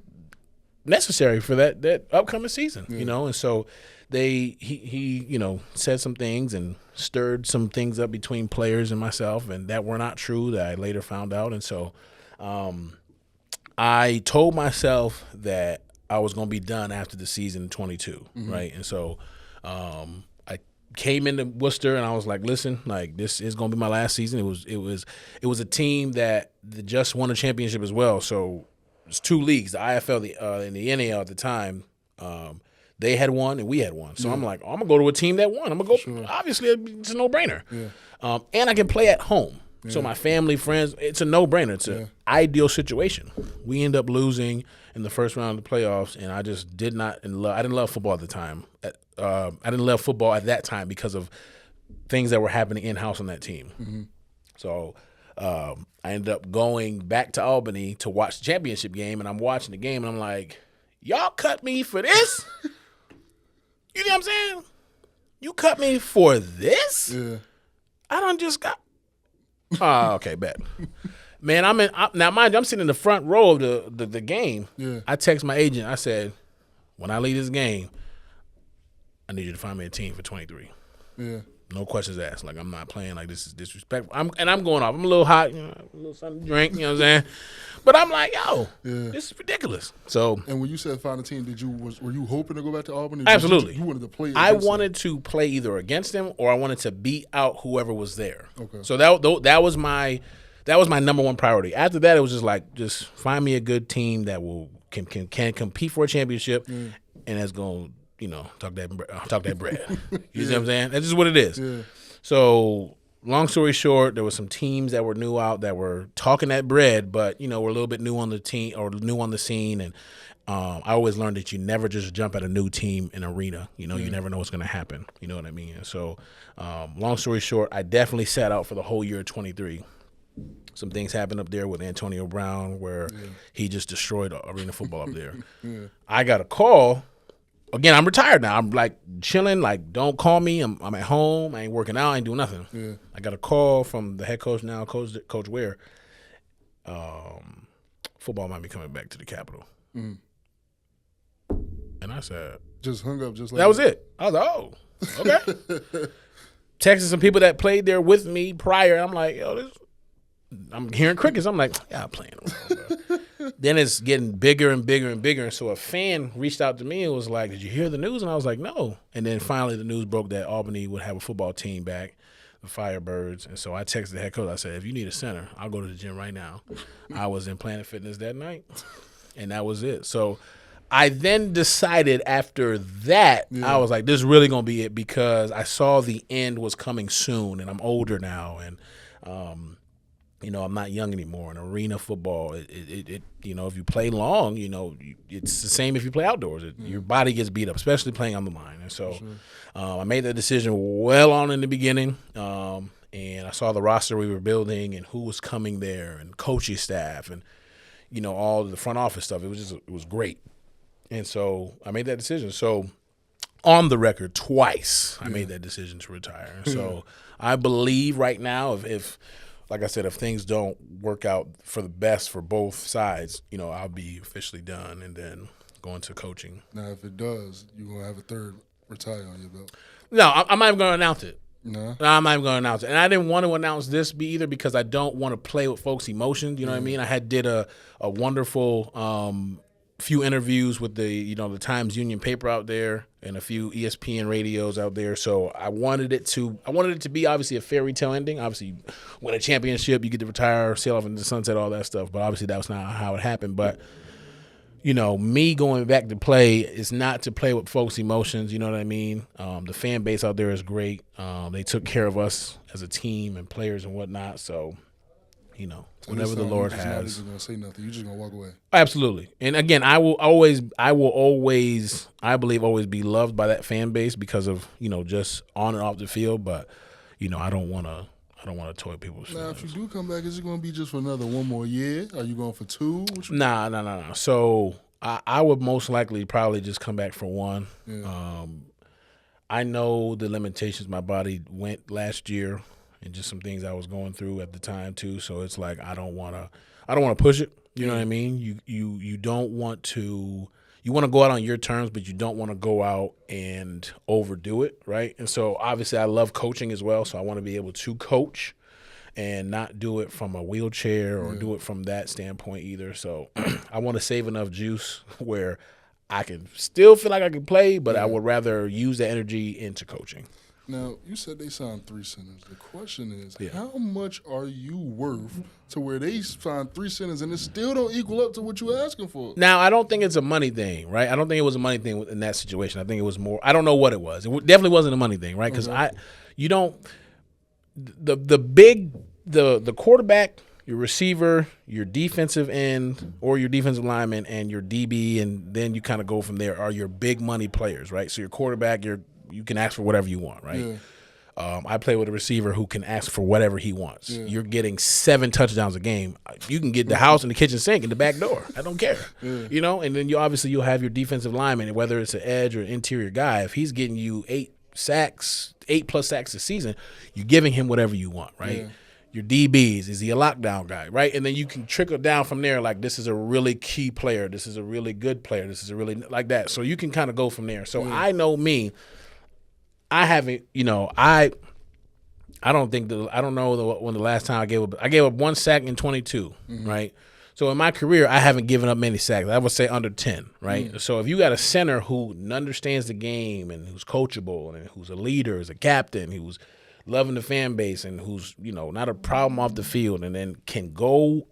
necessary for that upcoming season, and so he said some things and stirred some things up between players and myself, and that were not true, that I later found out. And so I told myself that I was going to be done after the season 22, right? And so I came into Worcester and I was like, listen, like this is going to be my last season. It was a team that just won a championship as well. So it's 2 leagues, the IFL and the NAL at the time. They had one and we had one. So I'm like, I'm going to go to a team that won. I'm going to go. Sure. Obviously, it's a no-brainer. Yeah. And I can play at home. Yeah. So my family, friends, it's a no-brainer. It's an ideal situation. We end up losing in the first round of the playoffs, and I just I didn't love football at the time. I didn't love football at that time because of things that were happening in-house on that team. Mm-hmm. So I ended up going back to Albany to watch the championship game, and I'm watching the game, and I'm like, y'all cut me for this? You know what I'm saying? You cut me for this? Yeah. I done just got – oh, okay, bet. Man, now mind you, I'm sitting in the front row of the game. Yeah. I text my agent. I said, when I leave this game, I need you to find me a team for 23. Yeah. No questions asked. Like, I'm not playing like this is disrespectful. I'm going off. I'm a little hot, a little something to drink, you know what I'm saying? But I'm like, yo, this is ridiculous. So. And when you said find a team, were you hoping to go back to Albany? Absolutely. You wanted to play I wanted to play either against them or I wanted to beat out whoever was there. Okay. So that was my number one priority. After that, it was just find me a good team that can compete for a championship and that's going to, talk that bread. You see what I'm saying? That's just what it is. Yeah. So long story short, there were some teams that were new out that were talking that bread, but, were a little bit new on the team or new on the scene. And I always learned that you never just jump at a new team in arena. You know, you never know what's going to happen. You know what I mean? And so, long story short, I definitely sat out for the whole year of 23. Some things happened up there with Antonio Brown where he just destroyed arena football up there. I got a call. Again, I'm retired now. I'm like chilling. Like, don't call me. I'm at home. I ain't working out. I ain't doing nothing. Yeah. I got a call from the head coach now, Coach Ware. Football might be coming back to the Capitol. And I said, just hung up just like that was it. I was like, oh, okay. Texting some people that played there with me prior. I'm like, yo, I'm hearing crickets. I'm like, yeah, I'm playing around, bro. Then it's getting bigger and bigger and bigger. And so a fan reached out to me and was like, did you hear the news? And I was like, no. And then finally the news broke that Albany would have a football team back, the Firebirds. And so I texted the head coach. I said, if you need a center, I'll go to the gym right now. I was in Planet Fitness that night, and that was it. So I then decided after that, I was like, this is really going to be it, because I saw the end was coming soon, and I'm older now, and you know, I'm not young anymore. In arena football, it you know, if you play long, you know, it's the same if you play outdoors. Your body gets beat up, especially playing on the line. And so I made that decision well on in the beginning, and I saw the roster we were building and who was coming there and coaching staff and, you know, all the front office stuff. It was great. And so I made that decision. So on the record twice, I made that decision to retire. And so I believe right now if like I said, if things don't work out for the best for both sides, you know, I'll be officially done and then go into coaching. Now, if it does, you're going to have a third retire on your belt. No, I'm not even going to announce it. No? I'm not even going to announce it. And I didn't want to announce this either because I don't want to play with folks' emotions. You know what I mean? I did a wonderful few interviews with the Times Union paper out there and a few ESPN radios out there. So I wanted it to be obviously a fairy tale ending. Obviously, win a championship, you get to retire, sail off into the sunset, all that stuff. But obviously, that was not how it happened. But you know, me going back to play is not to play with folks' emotions. You know what I mean? The fan base out there is great. They took care of us as a team and players and whatnot. So, you know, So whatever the Lord has. You're not even going to say nothing. You're just going to walk away. Absolutely. And again, I will always, I believe, always be loved by that fan base because of, you know, just on and off the field. But, you know, I don't want to toy people's feelings. Now, if you do come back, is it going to be just for another one more year? Are you going for two? Nah. So I would most likely probably just come back for one. Yeah. I know the limitations my body went last year and just some things I was going through at the time too. So it's like I don't want to push it. You know what I mean? You don't want to. You want to go out on your terms, but you don't want to go out and overdo it, right? And so obviously I love coaching as well, so I want to be able to coach and not do it from a wheelchair or do it from that standpoint either. So I want to save enough juice where I can still feel like I can play, but I would rather use that energy into coaching. Now, you said they signed 3 centers. The question is, how much are you worth to where they signed 3 centers and it still don't equal up to what you're asking for? Now, I don't think it's a money thing, right? I don't think it was a money thing in that situation. I think it was more – I don't know what it was. It definitely wasn't a money thing, right? Because the quarterback, your receiver, your defensive end or your defensive lineman, and your DB, and then you kind of go from there, are your big money players, right? So your quarterback, you can ask for whatever you want, right? Yeah. I play with a receiver who can ask for whatever he wants. Yeah. You're getting 7 touchdowns a game. You can get the house and the kitchen sink and the back door. I don't care. Yeah. You know, and then you'll have your defensive lineman, whether it's an edge or an interior guy. If he's getting you 8+ sacks a season, you're giving him whatever you want, right? Yeah. Your DBs, is he a lockdown guy, right? And then you can trickle down from there, like this is a really key player, this is a really good player, this is a really like that. So you can kind of go from there. So I know me. I haven't, I don't think when the last time I gave up 1 sack in 22, right? So in my career, I haven't given up many sacks. I would say under 10, right? So if you got a center who understands the game and who's coachable and who's a leader, is a captain, who's loving the fan base and who's, not a problem off the field, and then can go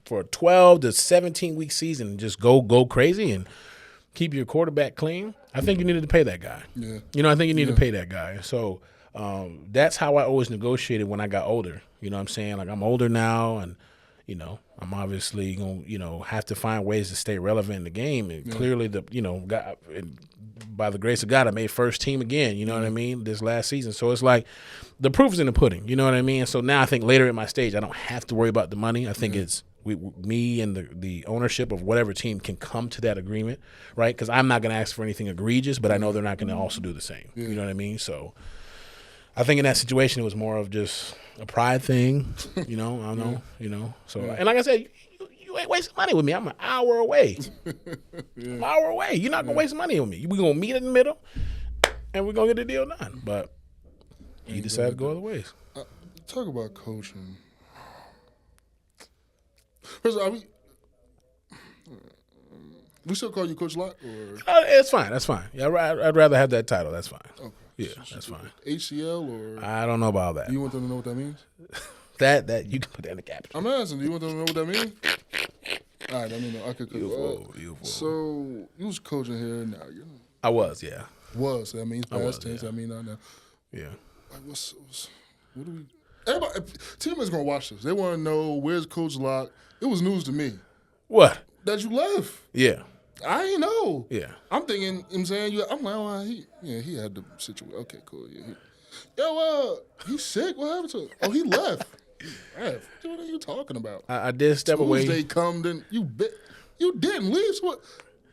for a 12 to 17-week season and just go crazy and keep your quarterback clean, I think you needed to pay that guy. Yeah. I think you need to pay that guy. So that's how I always negotiated when I got older. You know what I'm saying? Like, I'm older now, and, I'm obviously going to, have to find ways to stay relevant in the game. And clearly, by the grace of God, I made first team again, you know what I mean, this last season. So it's like the proof is in the pudding, you know what I mean? And so now I think later in my stage, I don't have to worry about the money. I think it's me and the ownership of whatever team can come to that agreement, right? Because I'm not going to ask for anything egregious, but I know they're not going to also do the same. You know what I mean? So I think in that situation, it was more of just a pride thing, I don't know, So, and like I said, you ain't wasting money with me. I'm an hour away. I'm an hour away. You're not going to waste money with me. We're going to meet in the middle, and we're going to get the deal done. But he decided to go other ways. Talk about coaching. First of all, we still call you Coach Lock? Or? It's fine. That's fine. Yeah, I'd rather have that title. That's fine. Okay. Yeah, that's fine. HCL or? I don't know about that. Do you want them to know what that means? that you can put that in the caption. I'm asking. Do you want them to know what that means? All right, let me know. I could. So you was coaching here now. I was, yeah. Was that means past tense? Yeah. I mean now. Yeah. Like, what do we? Everybody, team is gonna watch this. They want to know where's Coach Lock. It was news to me. What? That you left. Yeah. I ain't know. Yeah. I'm thinking. I'm saying. I'm like, well, he had the situation. Okay, cool. Yeah. He's sick. What happened to him? Oh, he left. What are you talking about? I did step away. Tuesday come, then you didn't leave. So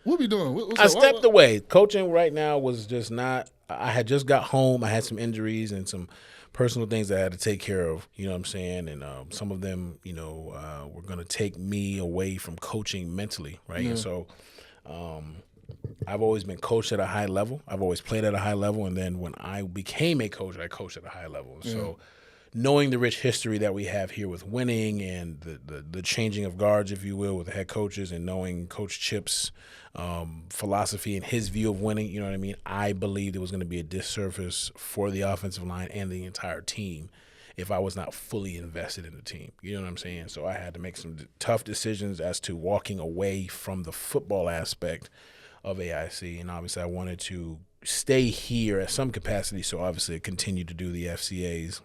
what we doing? I stepped away. Coaching right now was just not. I had just got home. I had some injuries and some personal things that I had to take care of. You know what I'm saying? And some of them, were going to take me away from coaching mentally, right? Yeah. And so I've always been coached at a high level. I've always played at a high level. And then when I became a coach, I coached at a high level. And so knowing the rich history that we have here with winning and the changing of guards, if you will, with the head coaches, and knowing Coach Chip's philosophy and his view of winning, you know what I mean? I believed it was going to be a disservice for the offensive line and the entire team if I was not fully invested in the team. You know what I'm saying? So I had to make some tough decisions as to walking away from the football aspect of AIC. And obviously I wanted to stay here at some capacity, so obviously continue to do the FCAs,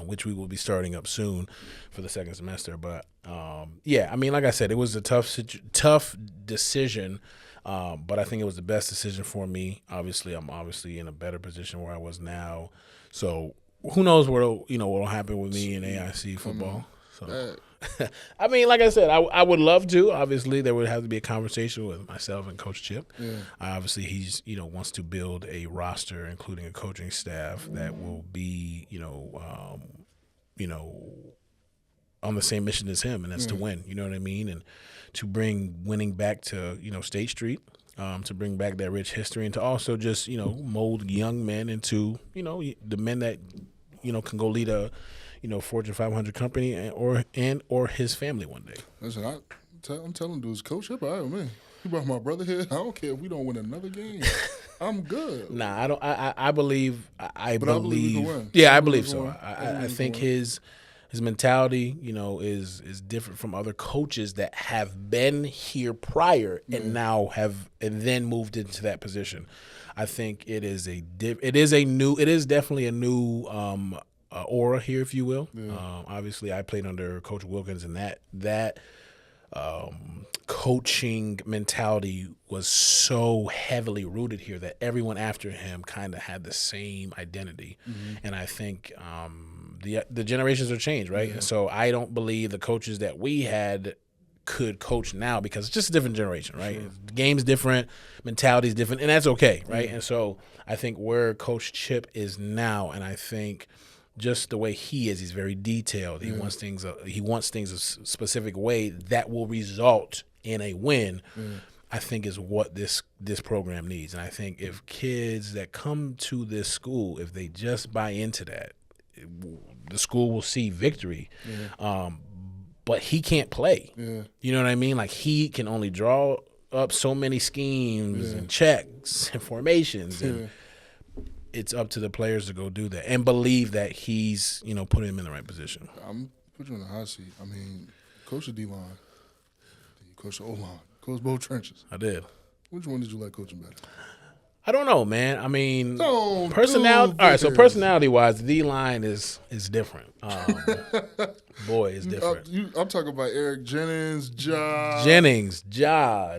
which we will be starting up soon for the second semester. But, like I said, it was a tough decision, but I think it was the best decision for me. Obviously, I'm in a better position where I was now. So who knows what'll happen with me in AIC football. So, I mean, like I said, I would love to. Obviously, there would have to be a conversation with myself and Coach Chip. Yeah. Obviously, he's wants to build a roster, including a coaching staff that will be on the same mission as him, and that's to win. You know what I mean, and to bring winning back to State Street. To bring back that rich history, and to also just mold young men into the men that can go lead a Fortune 500 company or his family one day. Listen, I'm telling dudes, Coach Chip, all right with me. He brought my brother here. I don't care if we don't win another game. I'm good. Nah, I don't. I believe. I believe. We can win. Yeah, I believe so. I think his mentality, is different from other coaches that have been here prior and now have and then moved into that position. I think it is definitely a new aura here, if you will. Yeah. Obviously, I played under Coach Wilkins, and that coaching mentality was so heavily rooted here that everyone after him kind of had the same identity. Mm-hmm. And I think the generations are changed, right? Yeah. So I don't believe the coaches that we had could coach now because it's just a different generation, right? Sure. The game's different, mentality's different, and that's okay, right? And so I think where Coach Chip is now, and I think just the way he is, he's very detailed. He wants things a specific way that will result in a win. I think is what this program needs. And I think if kids that come to this school, if they just buy into that, the school will see victory. But he can't play. You know what I mean? Like, he can only draw up so many schemes and checks and formations, and it's up to the players to go do that and believe that he's, putting him in the right position. I'm put you in the hot seat. I mean, coach the D-line, you coach the O-line, coach both trenches. I did. Which one did you like coaching better? I don't know, man. I mean, Don't personality. do All right, so this. personality-wise, the D-line is different. Boy, it's different. I'm talking about Eric Jennings, Jennings,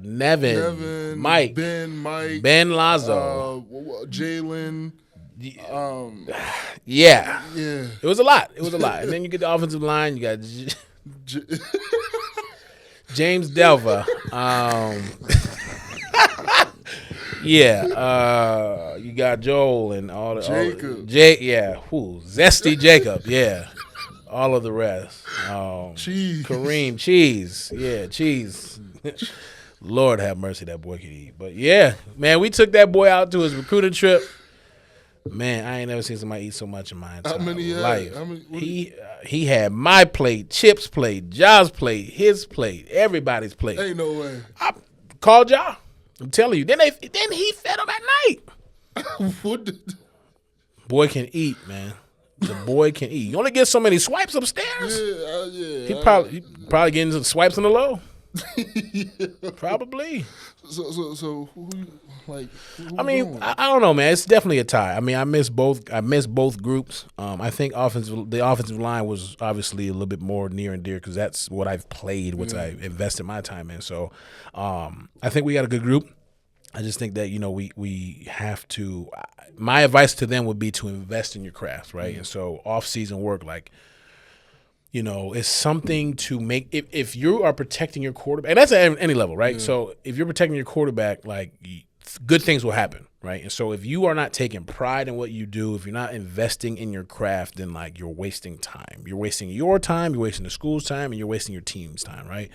Nevin, Mike, Ben Lazo. Jalen. Yeah. Yeah. It was a lot. And then you get the offensive line. You got James Delva. You got Joel and all the Jacob. Zesty Jacob, yeah. All of the rest. Cheese. Kareem, Cheese. Yeah, Cheese. Lord have mercy, that boy could eat. But yeah, man, we took that boy out to his recruiting trip. Man, I ain't never seen somebody eat so much in my entire life. He had my plate, Chip's plate, Ja's plate, his plate, everybody's plate. Ain't no way. I called Ja. I'm telling you. Then he fed him at night. Boy can eat, man. The boy can eat. You only get so many swipes upstairs. Yeah. He probably getting some swipes in the low. Yeah. Probably. So who I mean, I don't know, man. It's definitely a tie. I mean, I miss both groups. I think the offensive line was obviously a little bit more near and dear because that's what I've played, what I invested my time in. So, I think we got a good group. I just think that we have to. My advice to them would be to invest in your craft, right? And so off-season work, is something to make if you are protecting your quarterback, and that's at any level, right? So if you're protecting your quarterback, good things will happen, right? And so if you are not taking pride in what you do, if you're not investing in your craft, then you're wasting time. You're wasting your time, you're wasting the school's time, and you're wasting your team's time, right?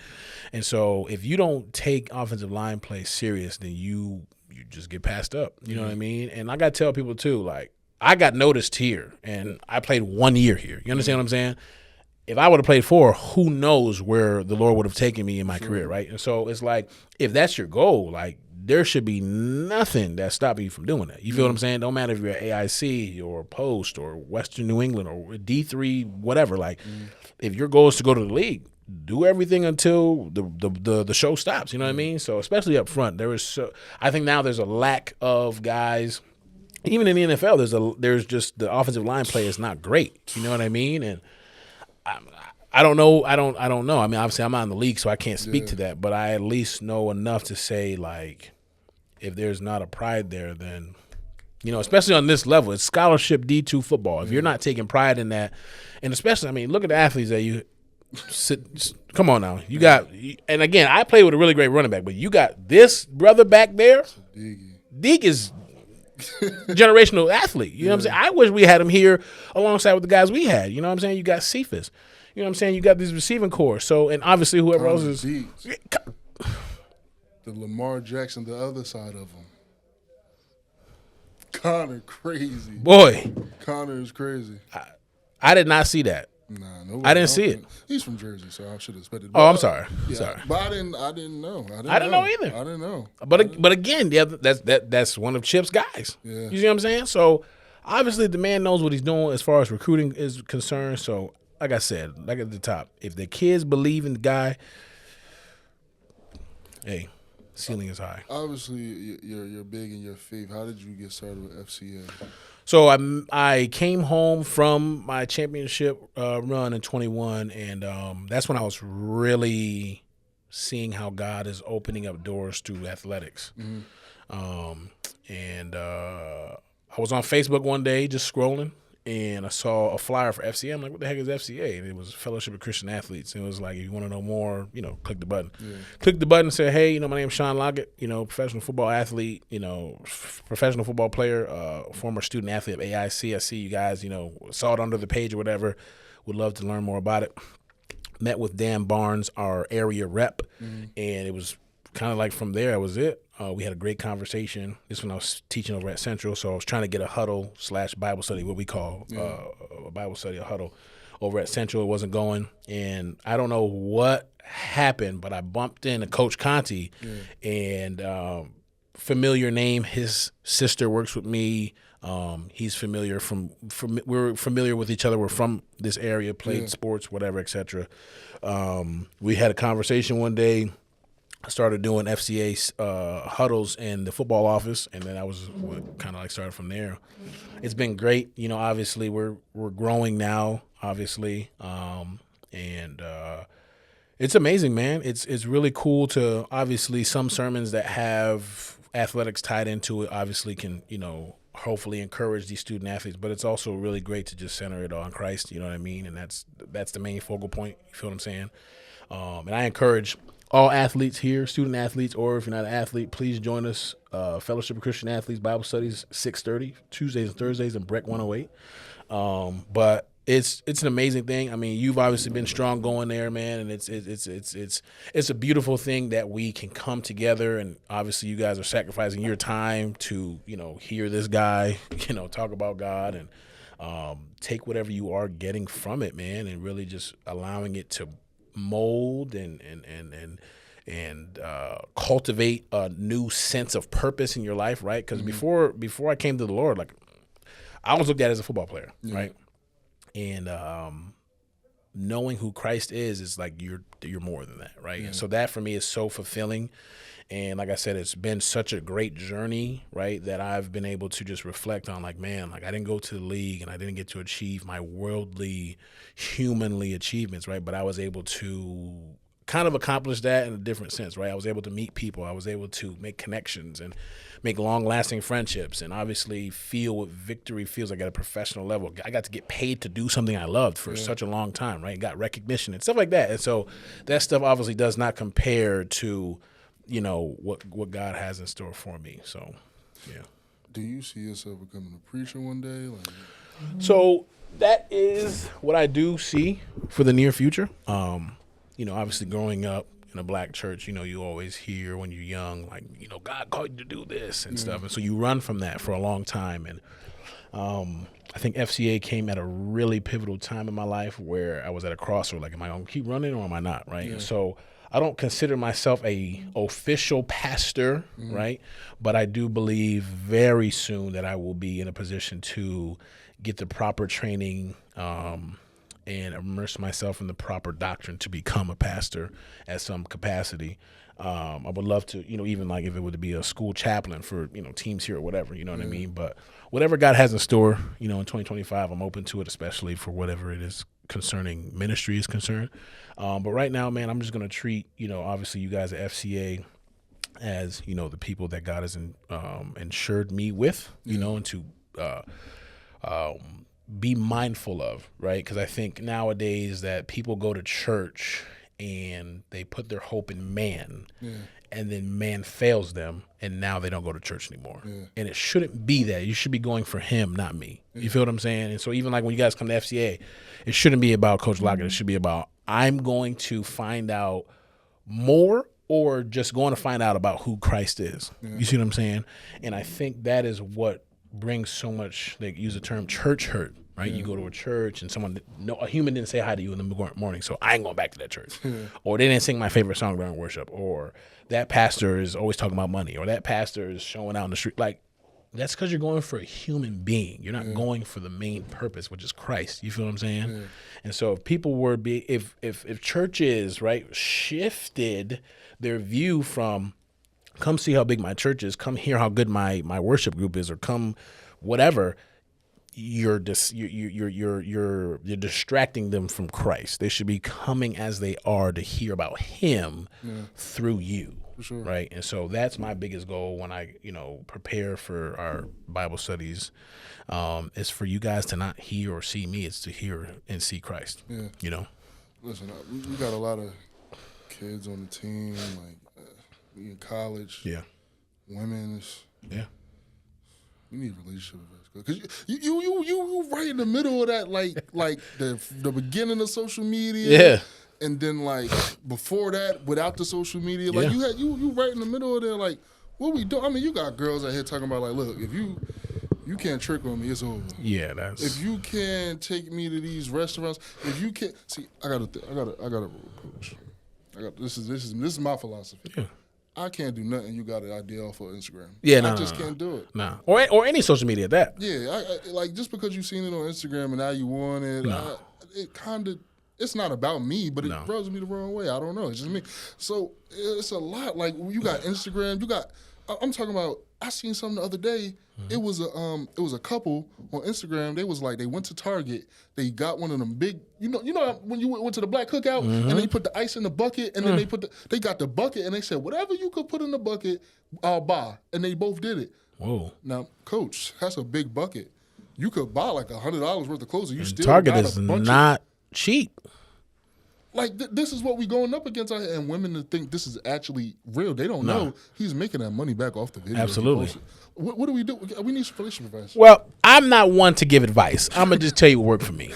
And so if you don't take offensive line play serious, then you just get passed up. You know what I mean? And I got to tell people too, I got noticed here, and I played 1 year here. You understand what I'm saying? If I would have played 4, who knows where the Lord would have taken me in my career, right? And so it's if that's your goal, there should be nothing that's stopping you from doing that. You feel what I'm saying? Don't matter if you're at AIC or Post or Western New England or D3, whatever. If your goal is to go to the league, do everything until the show stops. You know what I mean? So especially up front, I think now there's a lack of guys. Even in the NFL, there's just the offensive line play is not great. You know what I mean? And I don't know. I don't know. I mean, obviously, I'm not in the league, so I can't speak to that. But I at least know enough to say, if there's not a pride there, then, especially on this level, it's scholarship D2 football. If you're not taking pride in that, and especially, I mean, look at the athletes that you sit. Come on now, you got. And again, I play with a really great running back, but you got this brother back there. Deke is generational athlete. You know what I'm saying? I wish we had him here alongside with the guys we had. You know what I'm saying? You got Cephas. You know what I'm saying? You got these receiving core. So, and obviously whoever else is. The Lamar Jackson, the other side of him. Connor, crazy. Boy. Connor is crazy. I did not see that. Nah, no. I didn't see it. He's from Jersey, so I should have expected. Oh, I'm sorry. Yeah, sorry. But I didn't know. I didn't know either. I didn't know. But again, that's one of Chip's guys. Yeah. You see what I'm saying? So obviously the man knows what he's doing as far as recruiting is concerned. So like I said, at the top, if the kids believe in the guy, hey, ceiling is high. Obviously, you're big in your faith. How did you get started with FCA? So I came home from my championship run in 21, and that's when I was really seeing how God is opening up doors to athletics. And I was on Facebook one day just scrolling, and I saw a flyer for FCA. I'm like, what the heck is FCA? And it was Fellowship of Christian Athletes. And it was like, if you want to know more, click the button. Yeah. Click the button and say, hey, my name's Sean Lockett, professional football athlete, professional football player, former student athlete of AIC. I see you guys, saw it under the page or whatever. Would love to learn more about it. Met with Dan Barnes, our area rep, and it was kind of from there, that was it. We had a great conversation. This when I was teaching over at Central, so I was trying to get a huddle/Bible study, what we call a Bible study, a huddle, over at Central. It wasn't going, and I don't know what happened, but I bumped into Coach Conti, and familiar name. His sister works with me. He's familiar we're familiar with each other. We're from this area, played sports, whatever, etc. We had a conversation one day. I started doing FCA huddles in the football office, and then I was kind of like started from there. It's been great. You know, obviously we're growing now, obviously, and it's amazing, man. It's really cool to obviously some sermons that have athletics tied into it obviously can, you know, hopefully encourage these student athletes, but it's also really great to just center it on Christ, you know what I mean? And that's the main focal point, you feel what I'm saying? And I encourage all athletes here, student athletes, or if you're not an athlete, please join us, Fellowship of Christian Athletes Bible Studies, 6:30, Tuesdays and Thursdays in Breck 108. But it's an amazing thing. I mean, you've obviously been strong going there, man, and it's a beautiful thing that we can come together, and obviously you guys are sacrificing your time to, you know, hear this guy, you know, talk about God and take whatever you are getting from it, man, and really just allowing it to mold and cultivate a new sense of purpose in your life, right? Because before I came to the Lord, like I was looked at as a football player, right? And knowing who Christ is like you're more than that, right? And so that for me is so fulfilling. And like I said, it's been such a great journey, right, that I've been able to just reflect on, like, man, like I didn't go to the league and I didn't get to achieve my worldly, humanly achievements, right? But I was able to kind of accomplish that in a different sense, right? I was able to meet people. I was able to make connections and make long-lasting friendships and obviously feel what victory feels like at a professional level. I got to get paid to do something I loved for such a long time, right? Got recognition and stuff like that. And so that stuff obviously does not compare to, you know, what God has in store for me. So, yeah. Do you see yourself becoming a preacher one day? So that is what I do see for the near future. You know, obviously growing up in a black church, you know, you always hear when you're young, like, you know, God called you to do this and stuff. And so you run from that for a long time. And I think FCA came at a really pivotal time in my life where I was at a crossroad. Like, am I going to keep running or am I not, right? And so I don't consider myself a official pastor, right? But I do believe very soon that I will be in a position to get the proper training and immerse myself in the proper doctrine to become a pastor at some capacity. I would love to, you know, even like if it would be a school chaplain for, you know, teams here or whatever, you know what I mean? But whatever God has in store, you know, in 2025, I'm open to it, especially for whatever it is concerning ministry is concerned. But right now, man, I'm just going to treat, you know, obviously you guys at FCA as, you know, the people that God has insured me with, you know, and to be mindful of, right? Because I think nowadays that people go to church and they put their hope in man, and then man fails them, and now they don't go to church anymore. And it shouldn't be that. You should be going for him, not me. You feel what I'm saying? And so even like when you guys come to FCA, it shouldn't be about Coach Lockett. It should be about I'm going to find out more or just going to find out about who Christ is. You see what I'm saying? And I think that is what brings so much, they use the term church hurt, right? You go to a church and a human didn't say hi to you in the morning, so I ain't going back to that church. Or they didn't sing my favorite song during worship, or that pastor is always talking about money, or that pastor is showing out in the street. Like, that's because you're going for a human being. You're not going for the main purpose, which is Christ. You feel what I'm saying? And so if people were if churches, right, shifted their view from come see how big my church is, come hear how good my worship group is, or come whatever, you're distracting them from Christ. They should be coming as they are to hear about him through you. For sure. Right. And so that's my biggest goal when I, you know, prepare for our Bible studies, is for you guys to not hear or see me. It's to hear and see Christ. Yeah. You know, listen, we got a lot of kids on the team, like we in college. Yeah. Women. Yeah. We need a relationship with us. Because you right in the middle of that, like the beginning of social media. Yeah. And then like before that, without the social media, like you right in the middle of there, like what we do. I mean, you got girls out here talking about like, look, if you can't trick on me, it's over. Yeah, that's. If you can't take me to these restaurants, if you can't see, I got a approach. This is my philosophy. Yeah. I can't do nothing. You got an idea off of Instagram. Yeah, I just can't do it. Nah, or any social media at that. Yeah, I like just because you seen it on Instagram and now you want it, it's not about me, but it rubs me the wrong way. I don't know. It's just me. So it's a lot. Like you got Instagram, I'm talking about. I seen something the other day. It was a couple on Instagram. They was like they went to Target. They got one of them big. You know when you went to the black cookout and they put the ice in the bucket and then they got the bucket and they said whatever you could put in the bucket, I'll buy. And they both did it. Whoa. Now, Coach, that's a big bucket. You could buy like $100 worth of clothes. And you still Target got is a bunch not cheap. Like, this is what we going up against out here. And women to think this is actually real. They don't know he's making that money back off the video. Absolutely. What do we do? We need some relationship advice. Well, I'm not one to give advice. I'm going to just tell you what worked for me.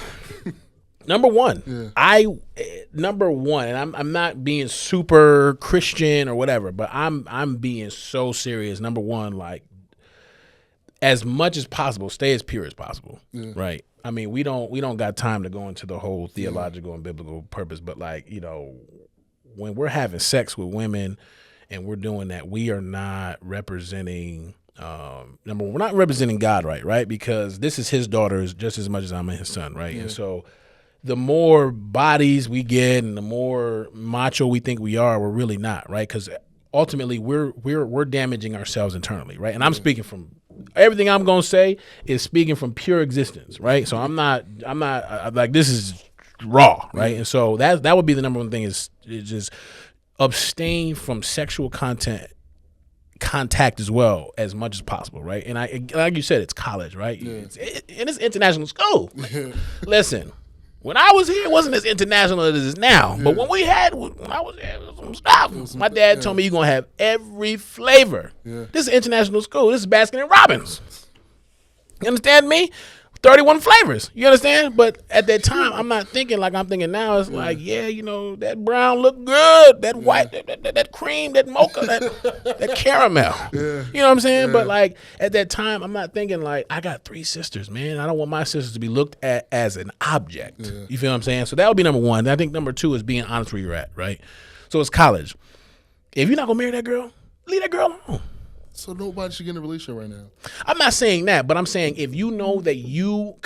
Number one, and I'm not being super Christian or whatever, but I'm being so serious. Number one, like, as much as possible, stay as pure as possible, right? I mean, we don't got time to go into the whole theological and biblical purpose, but like, when we're having sex with women and we're doing that, we are not representing. Number one, we're not representing God, right? Because this is his daughters just as much as I'm his son, right? And so the more bodies we get and the more macho we think we are, we're really not, right? Because ultimately we're damaging ourselves internally, right? And I'm speaking from everything I'm gonna say is speaking from pure existence, right? So I'm not like, this is raw, right? And so that would be the number one thing is just abstain from sexual contact as well as much as possible, right? And like you said, it's college, right? It's international school. Listen, when I was here, it wasn't as international as it is now. But when I was there, it was some stuff. My dad told me you're going to have every flavor. This is international school. This is Baskin and Robbins. You understand me? 31 flavors. You understand? But at that time, I'm not thinking like I'm thinking now. It's like, that brown look good. That white, that cream, that mocha, that caramel. You know what I'm saying? But like at that time, I'm not thinking like, I got 3 sisters, man. I don't want my sisters to be looked at as an object. You feel what I'm saying? So that would be number one. And I think number 2 is being honest where you're at, right? So it's college. If you're not going to marry that girl, leave that girl alone. So nobody should get in a relationship right now. I'm not saying that, but I'm saying if you know that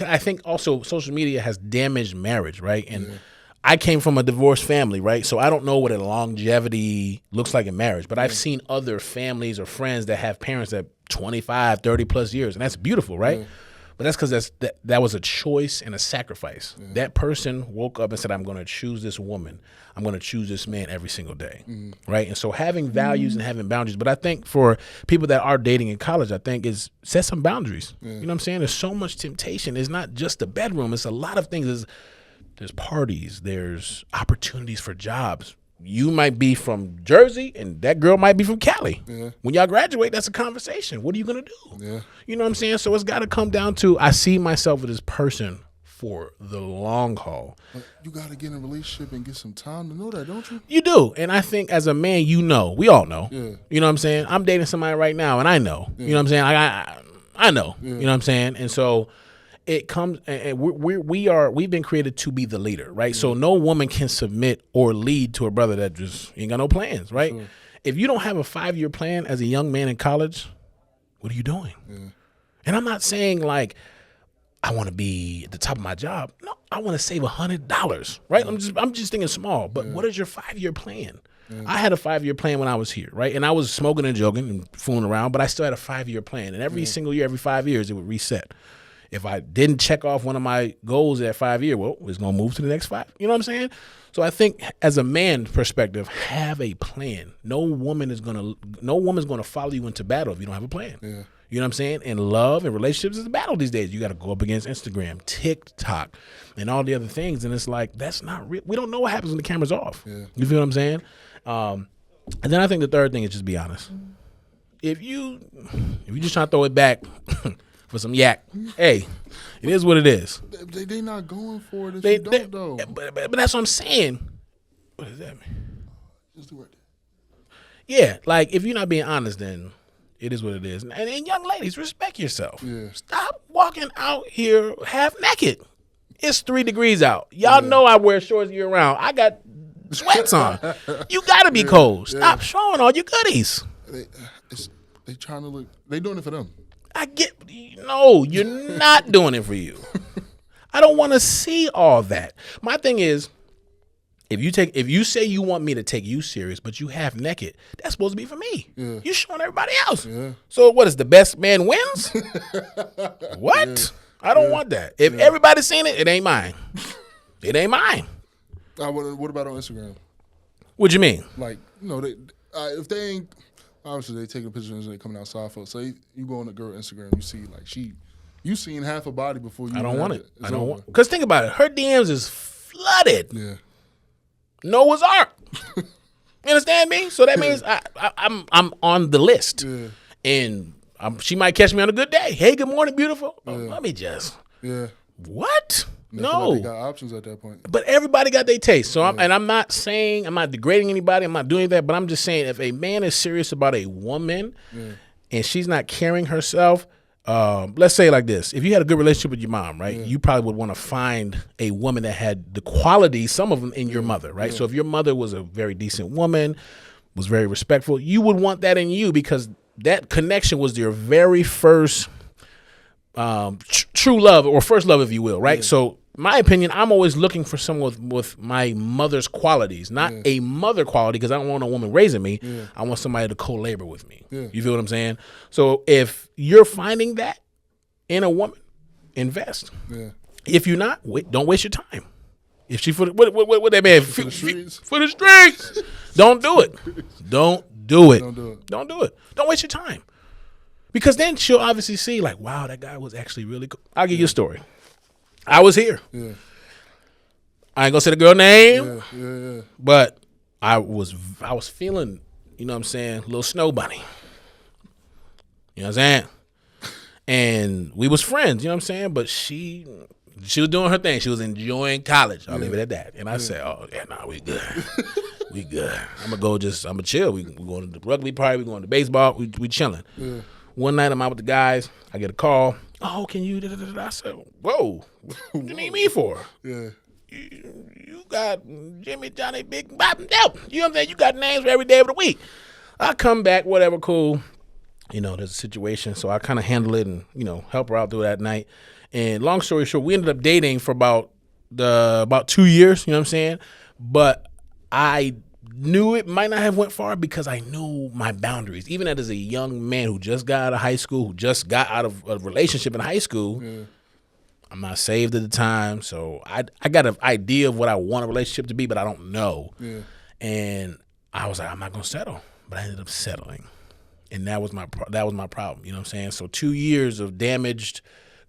I think also social media has damaged marriage, right? And I came from a divorced family, right? So I don't know what a longevity looks like in marriage, but I've seen other families or friends that have parents that 25, 30 plus years, and that's beautiful, right? But that's because that was a choice and a sacrifice. That person woke up and said, I'm going to choose this woman. I'm going to choose this man every single day, right? And so having values and having boundaries. But I think for people that are dating in college, I think is set some boundaries. You know what I'm saying? There's so much temptation. It's not just the bedroom. It's a lot of things. There's parties. There's opportunities for jobs. You might be from Jersey and that girl might be from Cali. When y'all graduate, that's a conversation. What are you going to do? You know what I'm saying? So it's got to come down to, I see myself with this person for the long haul. But you got to get in a relationship and get some time to know that, don't you? You do. And I think as a man, we all know. You know what I'm saying? I'm dating somebody right now and I know. You know what I'm saying? I know. You know what I'm saying? And so it comes, and we've been created to be the leader, right? So no woman can submit or lead to a brother that just ain't got no plans, right? If you don't have a 5-year plan as a young man in college, what are you doing? And I'm not saying like, I want to be at the top of my job. No, I want to save $100, right? I'm just thinking small. But what is your 5-year plan? I had a 5-year plan when I was here, right? And I was smoking and joking and fooling around, but I still had a 5-year plan. And every single year, every 5 years, it would reset. If I didn't check off one of my goals at 5 year, well, it's going to move to the next 5. You know what I'm saying? So I think as a man perspective, have a plan. No woman's going to follow you into battle if you don't have a plan. You know what I'm saying? And love and relationships is a battle these days. You got to go up against Instagram, TikTok, and all the other things. And it's like, that's not real. We don't know what happens when the camera's off. You feel what I'm saying? And then I think the third thing is just be honest. If you just trying to throw it back for some yak, hey, it is what it is. They not going for it if you don't, though. But that's what I'm saying. What does that mean? Just the word. Yeah, like if you're not being honest, then it is what it is. And young ladies, respect yourself. Stop walking out here half naked. It's 3 degrees out. Y'all know I wear shorts year round. I got sweats on. You got to be cold. Stop showing all your goodies. They trying to look. They doing it for them. No, you're not doing it for you. I don't want to see all that. My thing is, If you say you want me to take you serious, but you half naked, that's supposed to be for me. Yeah. You showing everybody else. Yeah. So what is the best man wins? What? Yeah. I don't want that. If everybody's seen it, it ain't mine. It ain't mine. What about on Instagram? What you mean? Like, if they ain't, obviously they taking pictures and they coming outside for. Say you go on a girl Instagram, you see like you seen half her body before you. I don't want it. I don't want. Because think about it, her DMs is flooded. Yeah. Noah's Ark. You understand me? So that means I'm on the list, and she might catch me on a good day. Hey, good morning, beautiful. Oh, let me just. Yeah. What? No. Like they got options at that point. But everybody got their taste. So I'm not degrading anybody. I'm not doing that. But I'm just saying, if a man is serious about a woman, and she's not carrying herself. Let's say it like this. If you had a good relationship with your mom, right, you probably would want to find a woman that had the qualities, some of them in your mother, right? So if your mother was a very decent woman, was very respectful, you would want that in you because that connection was your very first true love or first love, if you will, right? So my opinion, I'm always looking for someone with my mother's qualities, not a mother quality, because I don't want a woman raising me. I want somebody to co-labor with me. You feel what I'm saying? So if you're finding that in a woman, invest. If you're not, don't waste your time. If she what that man for the streets, don't do it. Don't do it. Don't do it. Don't waste your time, because then she'll obviously see like, wow, that guy was actually really cool. I'll give you a story. I was here. I ain't gonna say the girl name, but I was feeling, you know what I'm saying, a little snow bunny. You know what I'm saying? And we was friends, you know what I'm saying? But she was doing her thing. She was enjoying college. I'll leave it at that. And I said, oh, yeah, nah, we good. We good. I'm gonna chill. We going to the rugby party, we going to baseball, we chilling. One night I'm out with the guys, I get a call. Oh, can you? I said, whoa, what you need me for? You got Jimmy, Johnny, Big Bob, you know what I'm saying? You got names for every day of the week. I come back, whatever, cool. There's a situation, so I kind of handle it and, help her out through that night. And long story short, we ended up dating for about 2 years, you know what I'm saying? But I knew it might not have went far because I knew my boundaries. Even as a young man who just got out of high school, who just got out of a relationship in high school, I'm not saved at the time, so I got an idea of what I want a relationship to be, but I don't know. And I was like, I'm not gonna settle, but I ended up settling, and that was my problem. You know what I'm saying? So 2 years of damaged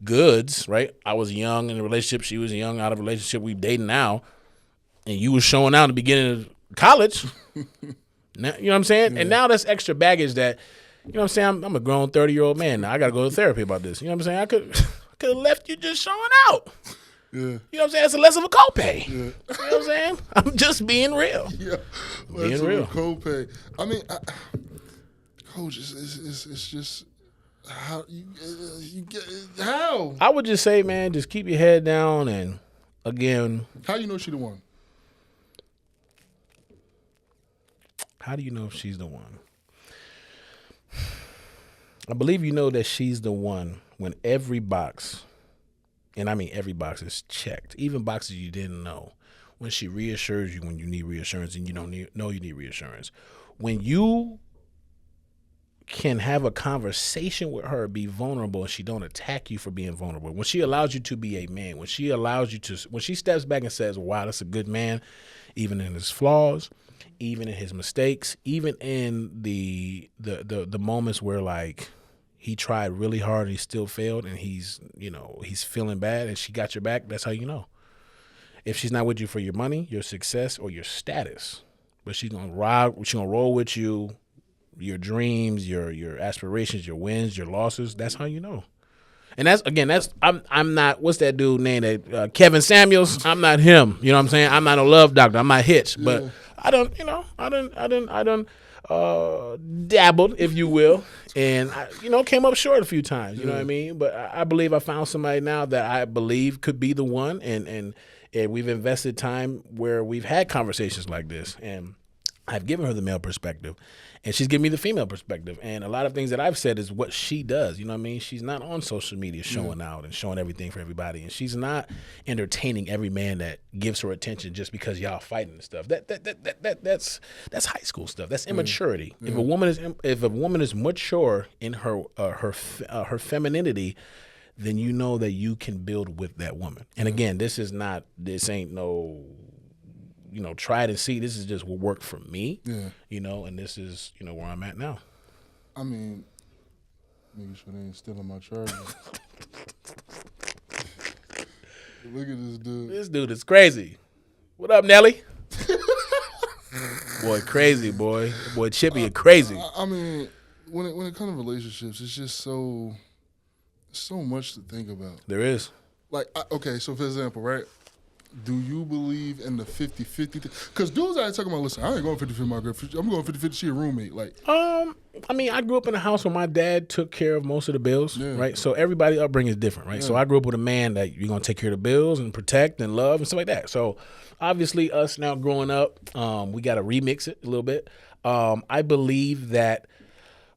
goods, right? I was young in a relationship, she was young out of a relationship. We dating now, and you was showing out in the beginning of college. Now, you know what I'm saying? And now that's extra baggage that, you know what I'm saying? I'm a grown 30-year-old man now. I got to go to therapy about this. You know what I'm saying? I could have left you just showing out. You know what I'm saying? It's less of a copay. You know what I'm saying? I'm just being real. Less of a copay. I mean, Coach, it's just how you get how. I would just say, man, just keep your head down, and again, how you know she the one? How do you know if she's the one? I believe you know that she's the one when every box, and I mean every box, is checked, even boxes you didn't know. When she reassures you when you need reassurance and you don't know you need reassurance. When you can have a conversation with her, be vulnerable, and she don't attack you for being vulnerable. When she allows you to be a man, when she steps back and says, wow, that's a good man, even in his flaws, even in his mistakes, even in the moments where like he tried really hard and he still failed and he's feeling bad and she got your back, that's how you know. If she's not with you for your money, your success, or your status, but she's gonna roll with you, your dreams, your aspirations, your wins, your losses, that's how you know. And I'm not, what's that dude named, Kevin Samuels? I'm not him. You know what I'm saying? I'm not a love doctor. I'm not Hitch. But I done dabbled, if you will, and I, came up short a few times. You know what I mean? But I believe I found somebody now that I believe could be the one, and we've invested time where we've had conversations like this, and I've given her the male perspective, and she's given me the female perspective. And a lot of things that I've said is what she does. You know what I mean? She's not on social media showing out and showing everything for everybody, and she's not entertaining every man that gives her attention just because y'all fighting and stuff. That's high school stuff. That's immaturity. If a woman is mature in her femininity, then you know that you can build with that woman. And again, this ain't no, try it and see. This is just what worked for me. Yeah. And this is, where I'm at now. I mean, making sure they ain't stealing my charger. Look at this dude. This dude is crazy. What up, Nelly? Boy, crazy, boy. Boy, Chippy is crazy. I mean, when it comes to relationships, it's just so much to think about. There is. Like, okay, so for example, right? Do you believe in the 50-50 thing? Because dudes are talking about, listen, I ain't going 50-50 with my girlfriend. I'm going 50-50. She a roommate. Like, I mean, I grew up in a house where my dad took care of most of the bills, right? So everybody's upbringing is different, right? Yeah. So I grew up with a man that you're going to take care of the bills and protect and love and stuff like that. So obviously us now growing up, we got to remix it a little bit. I believe that,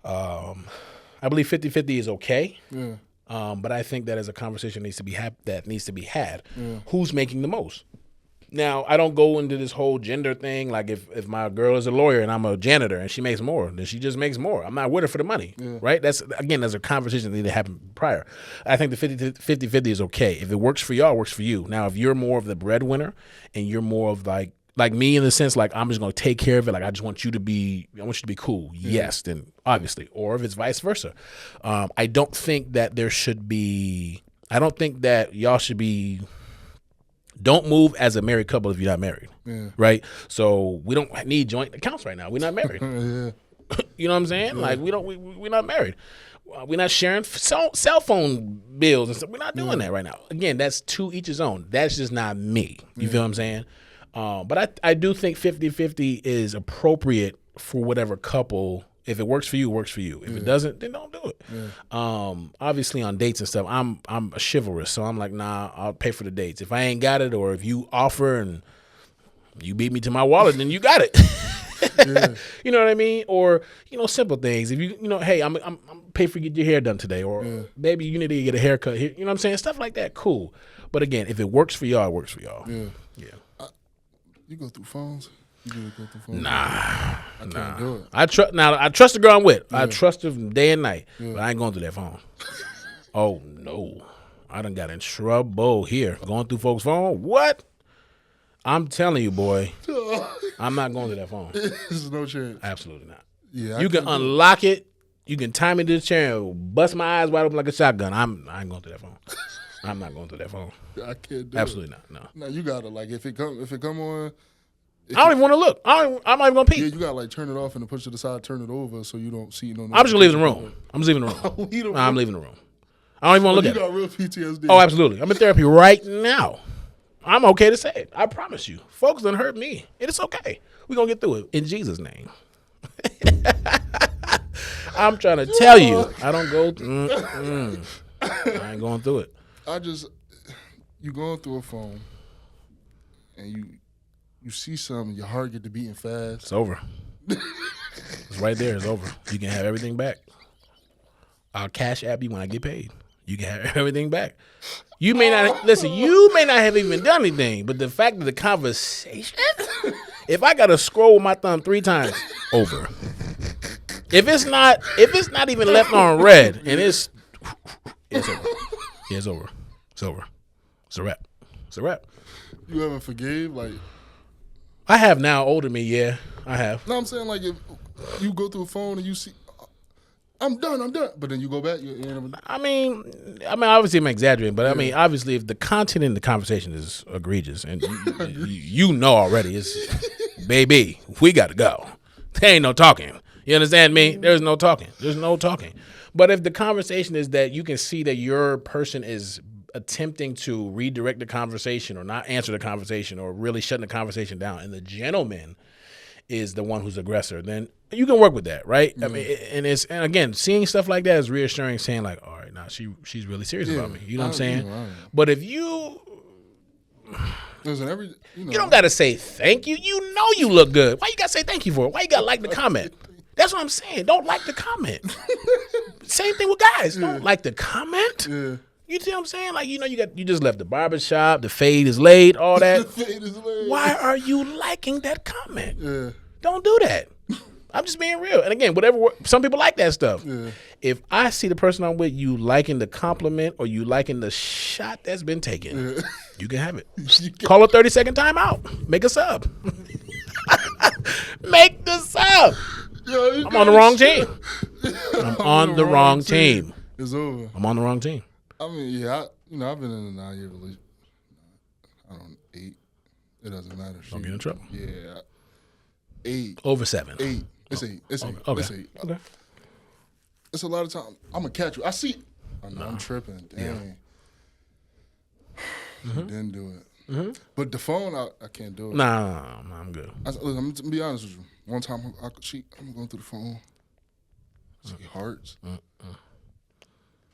50-50 is okay. Yeah. But I think that as a conversation needs to be had. Yeah. Who's making the most? Now, I don't go into this whole gender thing. Like if my girl is a lawyer and I'm a janitor and she makes more, then she just makes more. I'm not with her for the money, right? That's a conversation that needed to happen prior. I think the 50-50 is okay. If it works for y'all, it works for you. Now, if you're more of the breadwinner and you're more of like me in the sense like I'm just going to take care of it. Like I want you to be cool. Yeah. Yes, then obviously. Or if it's vice versa. I don't think that y'all should be, don't move as a married couple if you're not married. Yeah. Right? So we don't need joint accounts right now. We're not married. Yeah. You know what I'm saying? Yeah. Like we're not married. We're not sharing cell phone bills and stuff. We're not doing that right now. Again, that's to each his own. That's just not me. You feel what I'm saying? But I do think 50-50 is appropriate for whatever couple. If it works for you, it works for you. If it doesn't, then don't do it. Yeah. Obviously on dates and stuff, I'm a chivalrous, so I'm like, nah, I'll pay for the dates. If I ain't got it, or if you offer and you beat me to my wallet, then you got it. Yeah. You know what I mean? Or simple things. If hey, I'm pay for get your hair done today, or maybe you need to get a haircut here. You know what I'm saying? Stuff like that, cool. But again, if it works for y'all, it works for y'all. Yeah. Yeah. You go through phones? You do go through phones? Nah. I can't do it. I trust the girl I'm with. Yeah. I trust her day and night. Yeah. But I ain't going through that phone. Oh, no. I done got in trouble here. Going through folks' phone? What? I'm telling you, boy. I'm not going through that phone. There's no chance. Absolutely not. Yeah, you can unlock it. You can tie me to the chair and bust my eyes wide open like a shotgun. I ain't going through that phone. I'm not going through that phone. I can't do Absolutely it. not. No, you gotta if it come on. I don't even want to look. I'm not even gonna peek. Yeah, you gotta turn it off and then push it to the side, turn it over so you don't see no. I'm just leaving the room. I'm leaving the room. I'm leaving the room. I don't even want to look at it. You got real PTSD. Oh, absolutely. I'm in therapy right now. I'm okay to say it. I promise you. Folks done hurt me. And it's okay. We're gonna get through it in Jesus' name. I'm trying to tell you. I don't go. I ain't going through it. You going through a phone, and you see something, your heart get to beating fast. It's over. It's right there. It's over. You can have everything back. I'll cash app you when I get paid. You can have everything back. You may not listen. You may not have even done anything, but the fact of the conversation. If I gotta scroll with my thumb 3 times, over. If it's not even left on red, and it's over. Yeah, it's over. It's over. It's a wrap. It's a wrap. You haven't forgave? I have now. Older me, yeah, I have. No, I'm saying if you go through a phone and you see, I'm done, but then you go back. I mean, obviously I'm exaggerating, but I mean, obviously, if the content in the conversation is egregious, and you know already, it's baby, we got to go. There ain't no talking. You understand me? There's no talking. There's no talking. But if the conversation is that you can see that your person is attempting to redirect the conversation or not answer the conversation or really shutting the conversation down, and the gentleman is the one who's aggressor, then you can work with that, right? I mean, and again, seeing stuff like that is reassuring, saying like, all right, now she's really serious about me. You know what I'm saying? But if you, Listen, You don't got to say thank you. You know you look good. Why you got to say thank you for it? Why you got to like the comment? That's what I'm saying. Don't like the comment. Same thing with guys. Don't like the comment. Yeah. You see what I'm saying? Like, you just left the barbershop, the fade is laid, all that. The fade is laid. Why are you liking that comment? Yeah. Don't do that. I'm just being real. And again, some people like that stuff. Yeah. If I see the person I'm with, you liking the compliment or you liking the shot that's been taken, you can have it. Call a 30-second timeout. Make a sub. Make the sub. Yo, I'm on the wrong team. I'm on the wrong team. It's over. I'm on the wrong team. I mean, yeah, I've been in a 9-year relationship. 8. It doesn't matter. Don't get in trouble. Yeah. 8. Over 7. 8. It's 8. It's 8. Okay. It's 8. Okay. It's a lot of time. I'm gonna catch you. I see. I'm tripping. Dang. You didn't do it. But the phone, I can't do it. Nah, I'm good. Look, I'm gonna be honest with you. One time, I'm going through the phone. She hearts.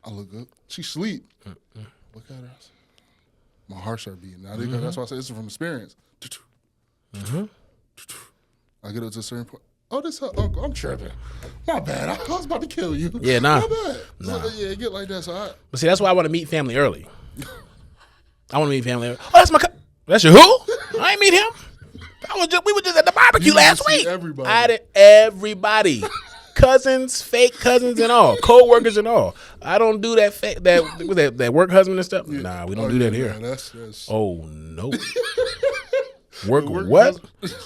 I look up. She sleep. Look at her. My heart started beating. Now that's why I say this is from experience. I get up to a certain point. Oh, this her uncle. I'm tripping. My bad. I was about to kill you. Yeah, nah. My bad. Nah. So, yeah, get like that. So But see, that's why I want to meet family early. I want to meet family early. Oh, that's my that's your who? I ain't meet him. We were just at the barbecue last week. Everybody. I did everybody. Cousins, fake cousins and all. Co-workers and all. I don't do that fake that work husband and stuff. Yeah. Nah, we don't do that here. Man, that's... Oh no. work what?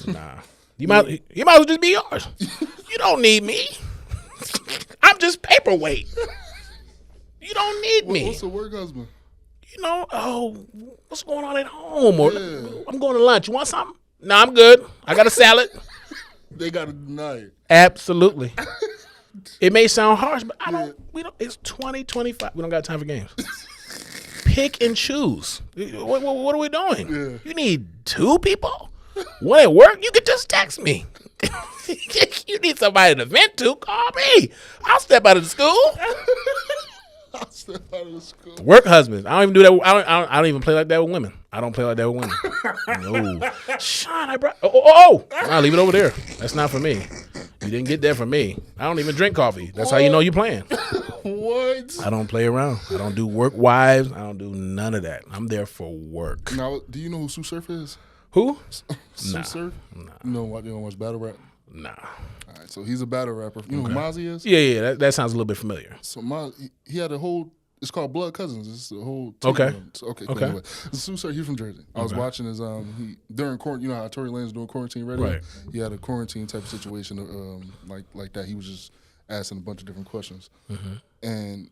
Nah. You might as well just be yours. You don't need me. I'm just paperweight. You don't need me. What's a work husband? What's going on at home? Or I'm going to lunch. You want something? No, I'm good. I got a salad. They got to deny it. Absolutely. It may sound harsh, but it's 2025. We don't got time for games. Pick and choose. What are we doing? Yeah. You need 2 people? When at work, you can just text me. You need somebody to vent to, call me. I'll step out of the school. I'll step out of the school. Work husbands. I don't even do that. I don't even play like that with women. I don't play like that with women. No. Sean, I brought. I'll leave it over there. That's not for me. You didn't get that from me. I don't even drink coffee. That's how you know you're playing. What? I don't play around. I don't do work wives. I don't do none of that. I'm there for work. Now, do you know who Sue Surf is? Who? Sue Surf? Nah. You don't watch battle rap? Nah. All right, so he's a battle rapper. You know who Mozzie is? Yeah. That sounds a little bit familiar. So he had a whole. It's called Blood Cousins. It's a whole. Okay. Okay. Cool. Anyway, Sue Surf. He's from Jersey. I was watching his during quarantine. You know how Tory Lanez doing quarantine radio? Right. He had a quarantine type of situation like that. He was just asking a bunch of different questions, and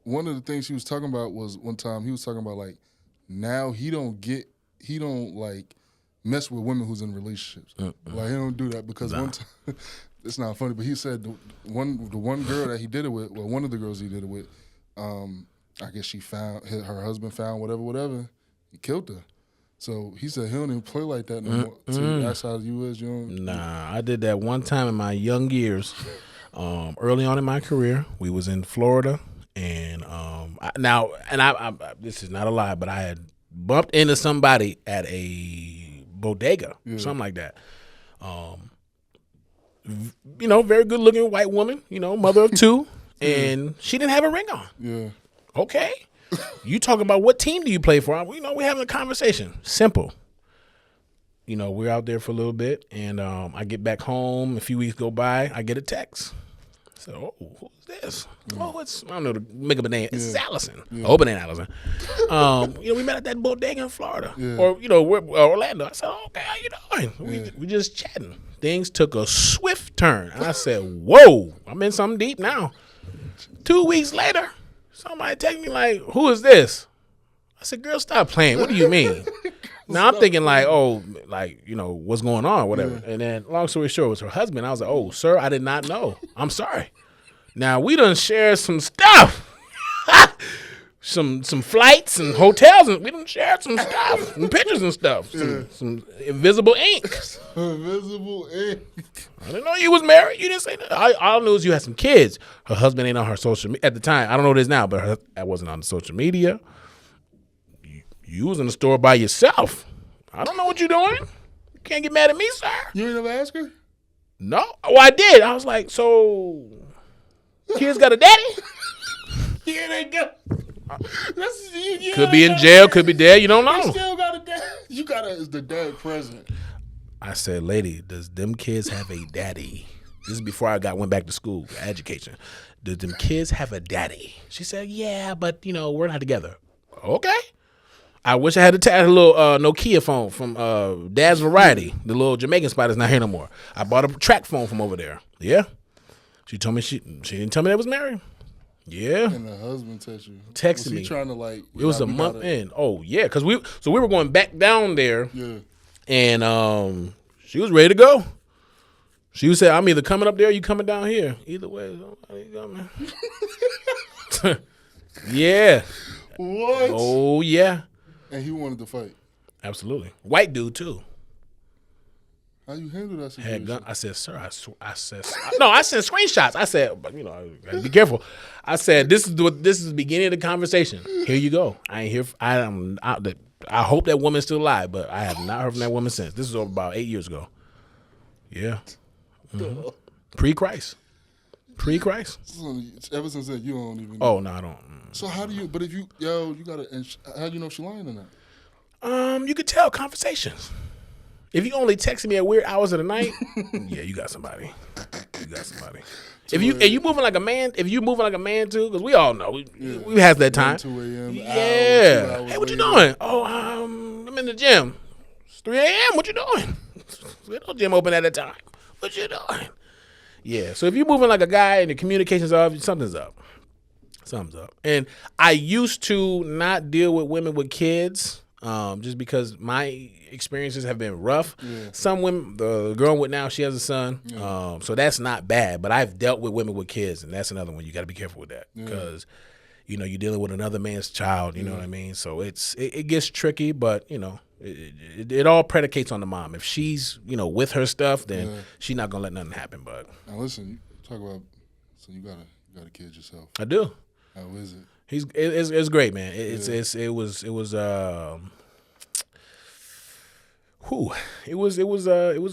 one of the things he was talking about was one time he was talking about like now he don't like mess with women who's in relationships. Like he don't do that because one time it's not funny, but he said the one girl that he did it with, well, one of the girls he did it with, I guess she found her husband found whatever, he killed her. So he said he don't even play like that no more. So that's how you is. You don't. Nah, I did that one time in my young years. Early on in my career, we was in Florida, and I this is not a lie, but I had bumped into somebody at a bodega, something like that. Very good looking white woman, mother of 2, and she didn't have a ring on. Yeah. Okay. You talking about what team do you play for? We're having a conversation. Simple. We're out there for a little bit, and I get back home. A few weeks go by, I get a text. So, who's this? Oh, I don't know to make up a name. It's Allison. I hope it ain't Allison. We met at that bodega in Florida, or we're Orlando. I said, okay, how you doing? We just chatting. Things took a swift turn, and I said, whoa, I'm in something deep now. 2 weeks later, somebody text me like, who is this? I said, girl, stop playing. What do you mean? Now I'm thinking like, what's going on, whatever. And then, long story short, it was her husband. I was like, oh, sir, I did not know. I'm sorry. Now we done shared some stuff, some flights and hotels, and we done shared some stuff, some pictures and stuff, some invisible ink. Invisible ink. I didn't know you was married. You didn't say that. All I knew is you had some kids. Her husband ain't on her social media at the time. I don't know what it is now, but I wasn't on the social media. You was in the store by yourself. I don't know what you're doing. You can't get mad at me, sir. You ain't never ask her? No. Oh, I did. I was like, so kids got a daddy? Yeah, they go. Could be in jail, could be dead. You don't know. You still got a dad. You got is the dad present. I said, lady, does them kids have a daddy? This is before I went back to school, education. Does them kids have a daddy? She said, yeah, but, we're not together. Okay. I wish I had a little Nokia phone from Dad's Variety. The little Jamaican spot is not here no more. I bought a track phone from over there. Yeah. She told me she didn't tell me they was married. Yeah. And the husband texted me. He trying to it was a month in. Oh yeah, because we were going back down there. Yeah. And she was ready to go. She said, I'm either coming up there or you coming down here. Either way, somebody coming. Yeah. What? Oh yeah. And he wanted to fight. Absolutely. White dude too. How you handle that situation? Had gun. I said, sir, I sent screenshots. I said, but I gotta be careful. I said, this is the beginning of the conversation. Here you go. I ain't here. I hope that woman's still alive, but I have not heard from that woman since. This is over about 8 years ago. Yeah. Mm-hmm. Pre-Christ. Ever since then, you don't even know. Oh no, I don't. So how do you? But if you gotta. How do you know if she's lying or not? You could tell conversations. If you only texting me at weird hours of the night, yeah, you got somebody. If you moving like a man, too, because we all know we have that time. 2 a.m. Yeah. Hey, what you doing? Oh, I'm in the gym. It's 3 a.m. What you doing? There's no gym open at that time. What you doing? Yeah. So if you're moving like a guy and the communication's off, something's up. And I used to not deal with women with kids. Just because my experiences have been rough. Yeah. Some women, the girl I'm with now, she has a son. Yeah. So that's not bad. But I've dealt with women with kids, and that's another one. You got to be careful with that because, you're dealing with another man's child. You know what I mean? So it gets tricky, but, it all predicates on the mom. If she's, with her stuff, then she's not going to let nothing happen. But now listen, you talk about, so you got a kid yourself. I do. How is it? It's great, man. It was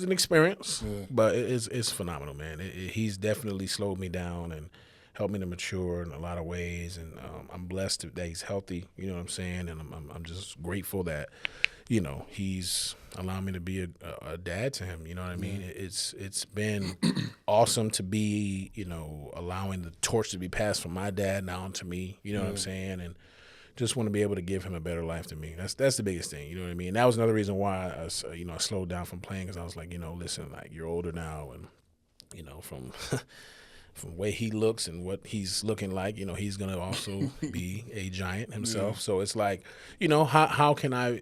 an experience, but it's phenomenal, man. He's definitely slowed me down and helped me to mature in a lot of ways, and I'm blessed that he's healthy. You know what I'm saying? And I'm just grateful that he's allowing me to be a dad to him. You know what I mean? It's been awesome to be allowing the torch to be passed from my dad now onto me. You know what I'm saying? And just want to be able to give him a better life than me. That's the biggest thing. You know what I mean? And that was another reason why I slowed down from playing, because I was like, listen, like, you're older now, and from the way he looks and what he's looking like, he's gonna also be a giant himself. So it's like, how can I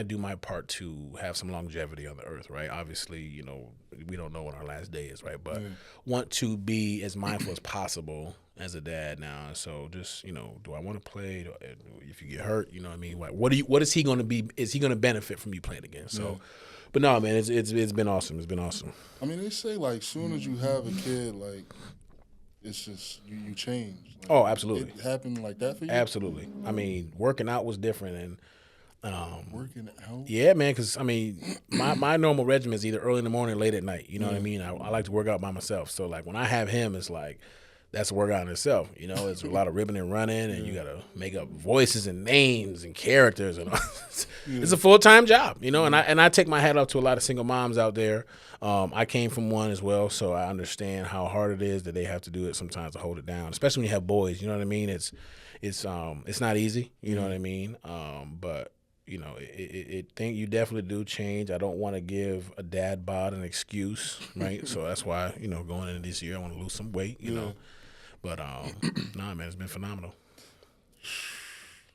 do my part to have some longevity on the earth, right? Obviously, we don't know when our last day is, right? But want to be as mindful as possible as a dad now. So just, do I want to play? If you get hurt, you know what I mean? Like, what is he going to be? Is he going to benefit from you playing again? So, but no, man, it's been awesome. It's been awesome. I mean, they say, like, soon as you have a kid, like, it's just, you change. Like, oh, absolutely. It happened like that for you? Absolutely. I mean, working out was different. And working out? Yeah, man, because, I mean, my normal regimen is either early in the morning or late at night. You know what I mean? I like to work out by myself. So, like, when I have him, it's like, that's a workout in itself. It's a lot of ribbing and running, and you got to make up voices and names and characters. And all. It's a full-time job, and I take my hat off to a lot of single moms out there. I came from one as well, so I understand how hard it is that they have to do it sometimes to hold it down, especially when you have boys. You know what I mean? It's not easy. You know what I mean? But you definitely do change. I don't want to give a dad bod an excuse, right? So that's why going into this year I want to lose some weight. You know. But nah, man, it's been phenomenal.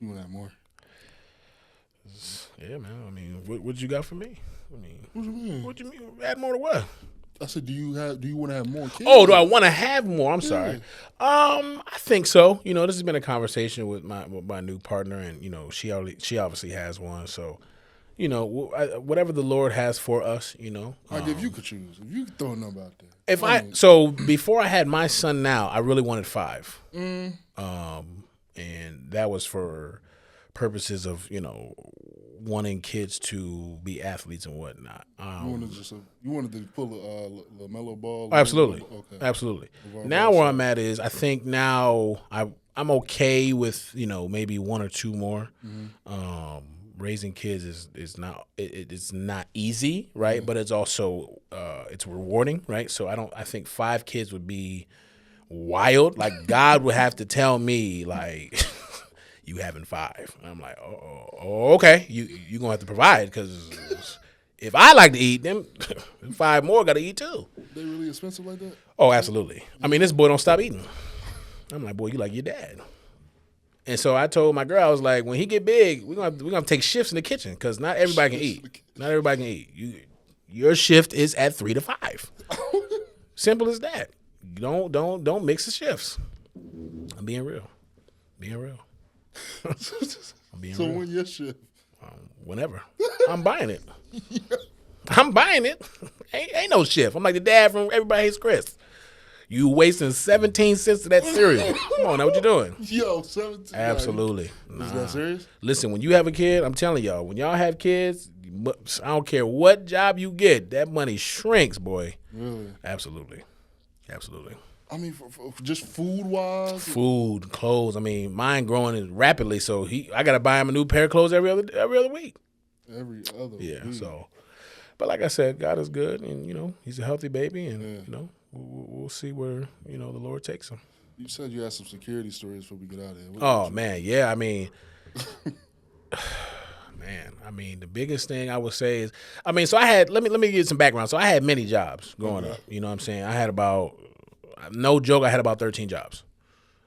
You want to have more? Yeah, man. I mean, what you got for me? I mean, what you mean? What you mean? Add more to what? I said, do you want to have more kids? Oh, do I want to have more? I'm sorry. I think so. This has been a conversation with my new partner, and she obviously has one. So, whatever the Lord has for us, Like, if you could choose, if you could throw a number out there. So before I had my son now, I really wanted 5. And that was for purposes of, wanting kids to be athletes and whatnot. You wanted to pull a LaMelo ball? Absolutely. Okay. Absolutely. Now where I'm at is I think now I'm okay with, maybe one or two more. Raising kids is not it's not easy, right? But it's also it's rewarding, right? So I think 5 kids would be wild. Like God would have to tell me like you having 5. And I'm like, oh okay. You gonna have to provide because if I like to eat, them 5 more got to eat too. They really expensive like that? Oh, absolutely. I mean, this boy don't stop eating. I'm like, boy, you like your dad. And so I told my girl, I was like, when he get big, we're gonna take shifts in the kitchen because not everybody can eat. Not everybody can eat. Your shift is at 3 to 5. Simple as that. Don't mix the shifts. I'm being real. So when your shift? Whenever. I'm buying it. I'm buying it. Ain't no shift. I'm like the dad from Everybody Hates Chris. You wasting 17 cents of that cereal. Come on, now what you doing? Yo, 17. Absolutely. Is that serious? Listen, when you have a kid, I'm telling y'all, when y'all have kids, I don't care what job you get, that money shrinks, boy. Really? Absolutely. I mean, for just food-wise? Food, clothes. I mean, mine growing rapidly, so I got to buy him a new pair of clothes every other week. Every other week. So. But like I said, God is good, and, he's a healthy baby, and, we'll see where, the Lord takes him. You said you had some security stories before we get out of here. Man, yeah. I mean, the biggest thing I would say is, so I had, let me give you some background. So I had many jobs growing up. You know what I'm saying? I had no joke, I had about 13 jobs.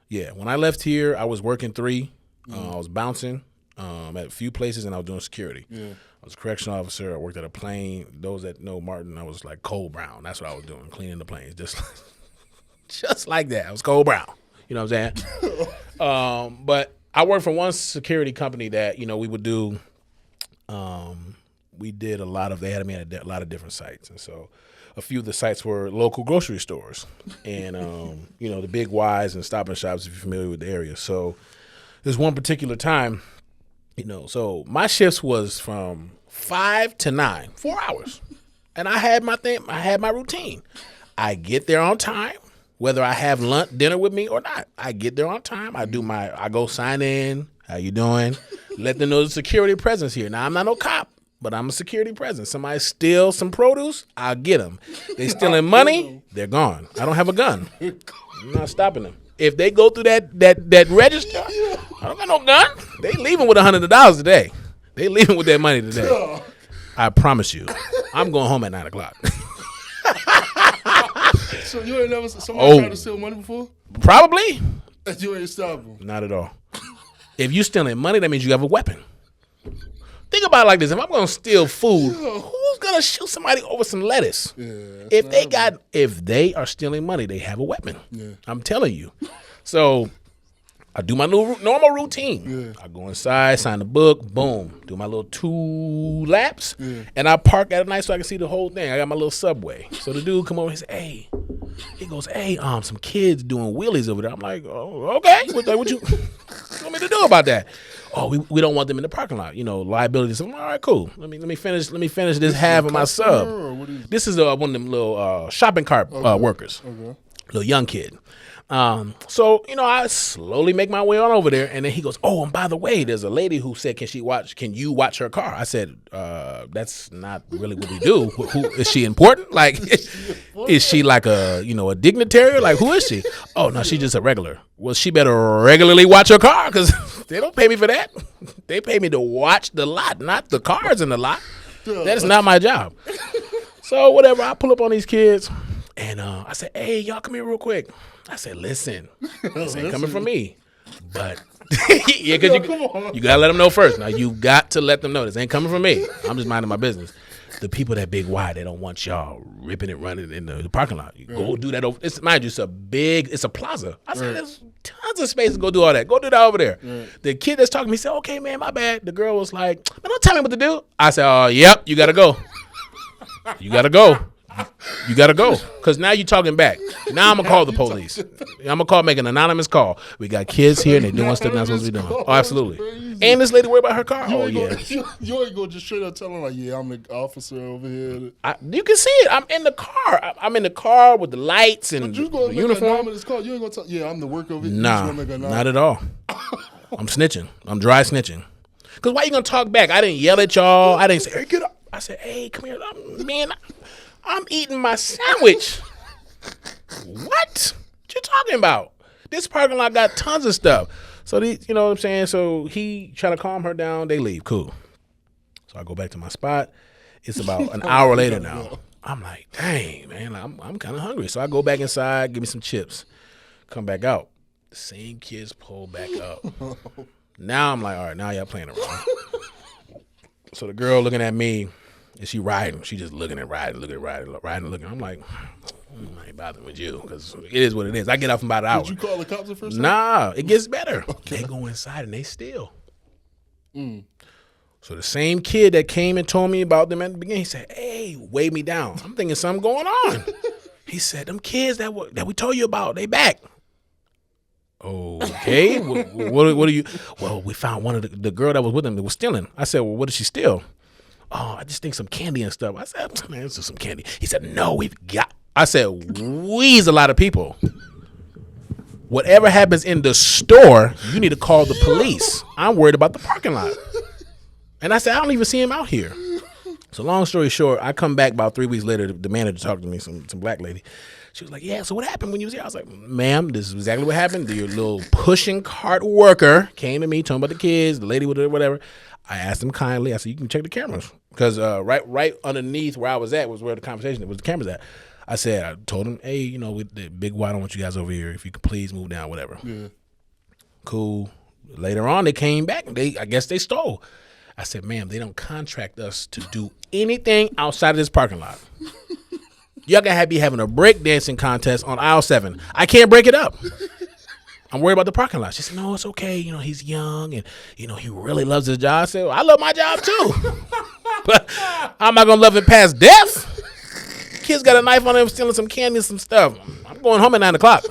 Yeah. When I left here, I was working 3. I was bouncing at a few places, and I was doing security. Yeah. I was a correctional officer. I worked at a plane. Those that know Martin, I was like Cole Brown. That's what I was doing, cleaning the planes, just like that. I was Cole Brown. You know what I'm saying? But I worked for one security company that we would do. We did a lot of. They had me at a lot of different sites, and so a few of the sites were local grocery stores, and the big Ys and Stop and Shops. If you're familiar with the area, so there's one particular time. So my shifts was from 5 to 9, 4 hours. And I had my thing, I had my routine. I get there on time, whether I have dinner with me or not. I get there on time. I go sign in. How you doing? Let them know the security presence here. Now, I'm not no cop, but I'm a security presence. Somebody steals some produce, I'll get them. They stealing money, they're gone. I don't have a gun. I'm not stopping them. If they go through that register, I don't got no gun. They leaving with $100 today. They leaving with that money today. I promise you. I'm going home at 9 o'clock. So you ain't never somebody tried to steal money before? Probably. And you ain't stop them? Not at all. If you stealing money, that means you have a weapon. Think about it like this. If I'm going to steal food, who's going to shoot somebody over some lettuce? Yeah, if they are stealing money, they have a weapon. Yeah. I'm telling you. So I do my normal routine. Yeah. I go inside, sign the book, boom, do my little 2 laps, and I park at a night so I can see the whole thing. I got my little subway. So the dude come over and say, he goes, some kids doing wheelies over there. I'm like, oh, okay. What you want me to do about that? Oh, we don't want them in the parking lot. Liability. So, all right, cool. Let me finish this half of my sub. This is one of them little shopping cart workers. Okay. Little young kid. So I slowly make my way on over there, and then he goes, "Oh, and by the way, there's a lady who said, can you watch her car?" I said, "That's not really what we do. Who is she important? Like, is she like a dignitary? Like, who is she? Oh no, she's just a regular. Well, she better regularly watch her car because they don't pay me for that. They pay me to watch the lot, not the cars in the lot. That is not my job. So whatever, I pull up on these kids, and I said, "Hey, y'all, come here real quick." I said, listen, this ain't coming from me. But, yeah, because you got to let them know first. Now, you got to let them know this ain't coming from me. I'm just minding my business. The people that big Y, they don't want y'all ripping and running in the parking lot. You go do that over. Mind you, it's a plaza. I said, there's tons of space to go do all that. Go do that over there. The kid that's talking to me said, okay, man, my bad. The girl was like, man, don't tell me what to do. I said, oh, yep, you got to go. You got to go. You got to go. Because now you're talking back. Now I'm going to call the police. I'm going to make an anonymous call. We got kids here and they're doing stuff they're not supposed to be doing. Oh, absolutely. And this lady worried about her car. You ain't going to just straight up tell them, like, yeah, I'm the officer over here. You can see it. I'm in the car. I'm in the car with the lights and you the uniform. You ain't going to tell, yeah, I'm the work over here. Nah, not at all. I'm snitching. I'm dry snitching. Because why you going to talk back? I didn't yell at y'all. I didn't say, hey, get up. I said, hey, come here. I'm eating my sandwich. What you talking about? This parking lot got tons of stuff. So, you know what I'm saying? So he trying to calm her down. They leave. Cool. So I go back to my spot. It's about an hour later now. I'm like, dang, man, I'm kind of hungry. So I go back inside, give me some chips, come back out. The same kids pull back up. Now I'm like, all right, now y'all playing around. So the girl looking at me, and she riding. She just looking. I'm like, I ain't bothering with you because it is what it is. I get off in about an hour. Did you call the cops the first time? Nah, it gets better. Okay. They go inside and they steal. So the same kid that came and told me about them at the beginning, he said, hey, weigh me down. I'm thinking something going on. He said, them kids that we told you about, they back. Okay, what are you? Well, we found one of the girl that was with them that was stealing. I said, well, what did she steal? Oh, I just think some candy and stuff. I said, man, this is some candy. He said, no, we've got. I said, we's a lot of people. Whatever happens in the store, you need to call the police. I'm worried about the parking lot. And I said, I don't even see him out here. So long story short, I come back about 3 weeks later. The manager talked to me, some black lady. She was like, yeah, so what happened when you was here? I was like, ma'am, this is exactly what happened. Your little pushing cart worker came to me, talking about the kids, the lady with it, whatever. I asked him kindly. I said, you can check the cameras. Because right underneath where I was at was where the conversation was, the cameras at. I told him, hey, you know, with the big Y, I don't want you guys over here. If you could please move down, whatever. Yeah. Cool. Later on, they came back. I guess they stole. I said, ma'am, they don't contract us to do anything outside of this parking lot. Y'all gotta be having a breakdancing contest on aisle 7. I can't break it up. I'm worried about the parking lot. She said, no, it's okay. You know, he's young and, you know, he really loves his job. I said, well, I love my job too. But I'm not gonna love it past death. Kids got a knife on him stealing some candy and some stuff. I'm going home at 9 o'clock.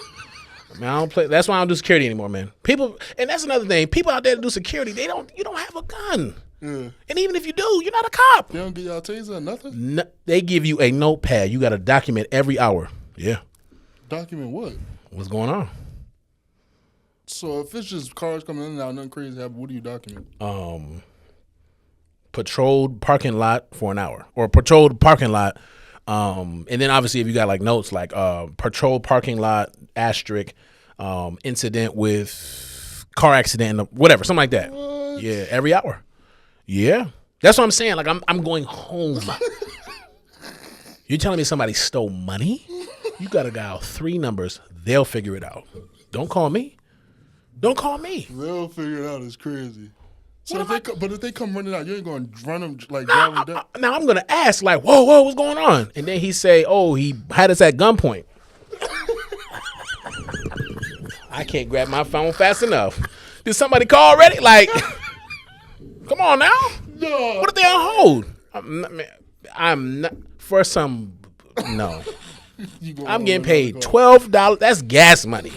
Man, I don't play. That's why I don't do security anymore, man. People, and that's another thing. People out there that do security, you don't have a gun. Yeah. And even if you do, you're not a cop. They don't get y'all a taser or nothing? No, they give you a notepad. You got to document every hour. Yeah. Document what? What's going on? So if it's just cars coming in and out, nothing crazy happen, what do you document? Patrolled parking lot for an hour. Or patrolled parking lot. And then obviously if you got like notes like patrol parking lot, asterisk, incident with car accident, whatever, something like that. What? Yeah, every hour. Yeah. That's what I'm saying. Like I'm going home. You're telling me somebody stole money? You got to dial 3 numbers. They'll figure it out. Don't call me. Don't call me. They'll figure it out. It's crazy. So if they come running out, you ain't going to run them like drive them down? Now I'm going to ask like, whoa, what's going on? And then he say, oh, he had us at gunpoint. I can't grab my phone fast enough. Did somebody call already? Like, come on now. No. What if they on hold? I'm not for some. No. I'm getting paid $12. That's gas money.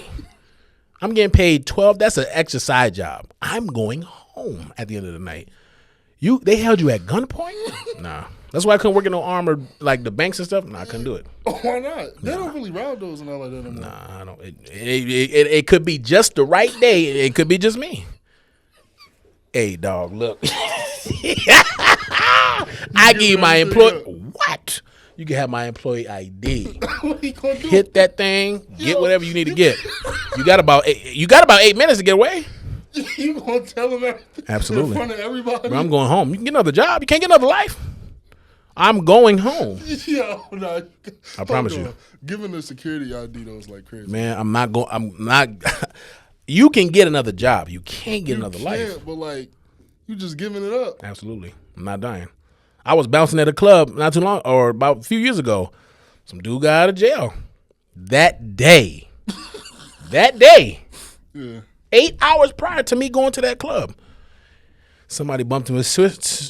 I'm getting paid $12. That's an extra side job. I'm going home at the end of the night. They held you at gunpoint? Nah. That's why I couldn't work in no armored, like the banks and stuff. Nah, I couldn't do it. Oh, why not? They don't really rob those and all like that anymore. Nah, I don't. It could be just the right day. It could be just me. Hey, dog, look. I give you my employee. What? You can have my employee ID. What you gonna do? Hit that thing. Get whatever you need to get. You got about 8 minutes to get away. You gonna tell them everything? Absolutely. In front of everybody? Bro, I'm going home. You can get another job. You can't get another life. I'm going home. Yo, nah, I promise you. Giving the security ID though is like crazy. Man, I'm not. You can get another job. You can't get another life. But like, you just giving it up. Absolutely. I'm not dying. I was bouncing at a club not too long, or about a few years ago. Some dude got out of jail. That day. Yeah. 8 hours prior to me going to that club. Somebody bumped him,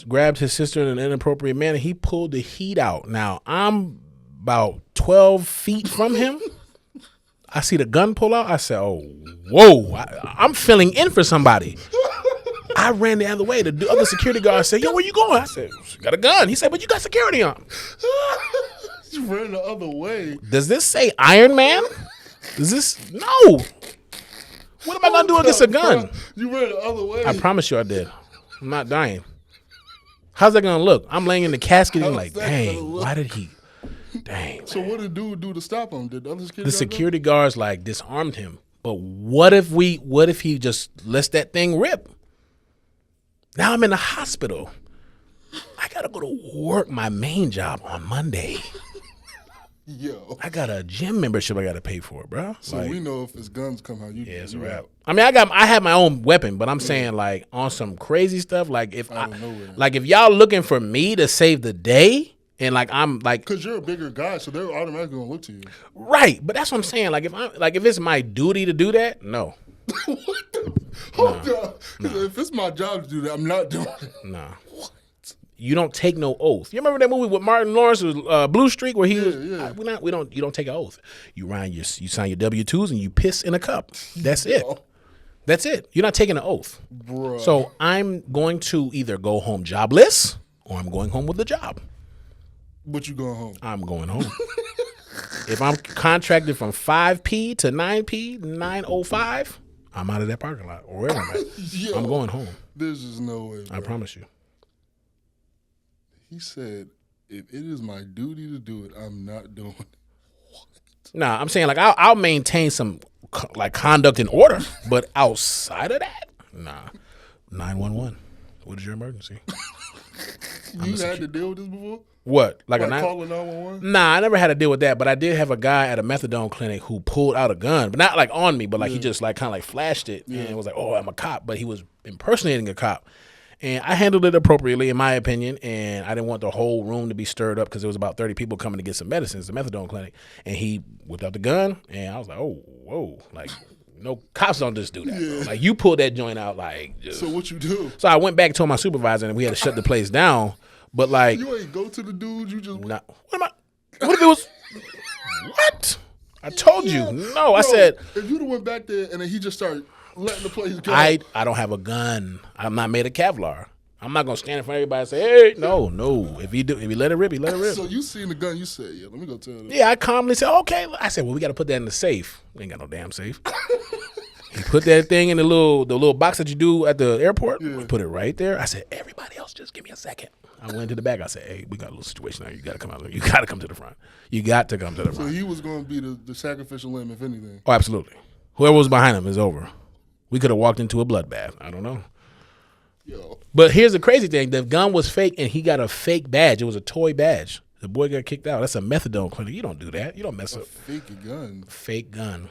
grabbed his sister in an inappropriate manner. He pulled the heat out. Now, I'm about 12 feet from him. I see the gun pull out. I said, "Oh, whoa! I'm filling in for somebody." I ran the other way. The other security guard said, "Yo, where you going?" I said, "Got a gun." He said, "But you got security on." You ran the other way. Does this say Iron Man? Does this? No. What am I gonna do with this a gun? You ran the other way. I promise you, I did. I'm not dying. How's that gonna look? I'm laying in the casket and like, dang, why did he? Dang. So what did dude do to stop him? Did the other security? The security guards like disarmed him. But what if he just lets that thing rip? Now I'm in the hospital. I gotta go to work my main job on Monday. Yo. I got a gym membership I gotta pay for, bro. So we know if his guns come out, you it's a you wrap. out. I mean, I have my own weapon, but I'm saying like on some crazy stuff. Like if y'all looking for me to save the day, and like I'm like, because you're a bigger guy, so they're automatically gonna look to you. Right, but that's what I'm saying. Like if it's my duty to do that, no. What the? Hold on. If it's my job to do that, I'm not doing it. No. What? You don't take no oath. You remember that movie with Martin Lawrence, Blue Streak, where he was? Yeah. You don't take an oath. You sign your W-2s and you piss in a cup. That's it. That's it. You're not taking an oath. Bruh. So I'm going to either go home jobless or I'm going home with a job. But you going home? I'm going home. If I'm contracted from 5p to 9p, 9:05, I'm out of that parking lot or wherever I'm at. Yo, I'm going home. There's just no way, bro. I promise you. He said, if it is my duty to do it, I'm not doing it. What? Nah, I'm saying like I'll maintain some like conduct and order, but outside of that, nah. 911. What is your emergency? You had to deal with this before? What? Like calling 911? Nah, I never had to deal with that, but I did have a guy at a methadone clinic who pulled out a gun, but not like on me, but like he just like kind of like flashed it and was like, "Oh, I'm a cop," but he was impersonating a cop. And I handled it appropriately, in my opinion, and I didn't want the whole room to be stirred up because there was about 30 people coming to get some medicines, the methadone clinic. And he whipped out the gun, and I was like, "Oh, whoa!" Like, no cops don't just do that. Bro. Like, you pull that joint out, like. Just. So what you do? So I went back and told my supervisor, and we had to shut the place down. But like, you ain't go to the dude. You just what if it was? What? I told you no. I said if you'd have went back there and then he just started letting the place go. I don't have a gun. I'm not made of Kevlar. I'm not gonna stand in front of everybody and say, "Hey, no." If he let it rip, he let it rip. So you seen the gun? You said, "Yeah, let me go tell them." Yeah, I calmly said, "Okay." I said, "Well, we got to put that in the safe." We ain't got no damn safe. He put that thing in the little box that you do at the airport. Yeah. Put it right there. I said, "Everybody else, just give me a second." I went to the back. I said, "Hey, we got a little situation now. You got to come out. You got to come to the front. You got to come to the front." So he was going to be the sacrificial lamb, if anything. Oh, absolutely. Whoever was behind him is over. We could have walked into a bloodbath. I don't know. Yo. But here's the crazy thing. The gun was fake, and he got a fake badge. It was a toy badge. The boy got kicked out. That's a methadone clinic. You don't do that. You don't mess up. Fake gun. Fake gun.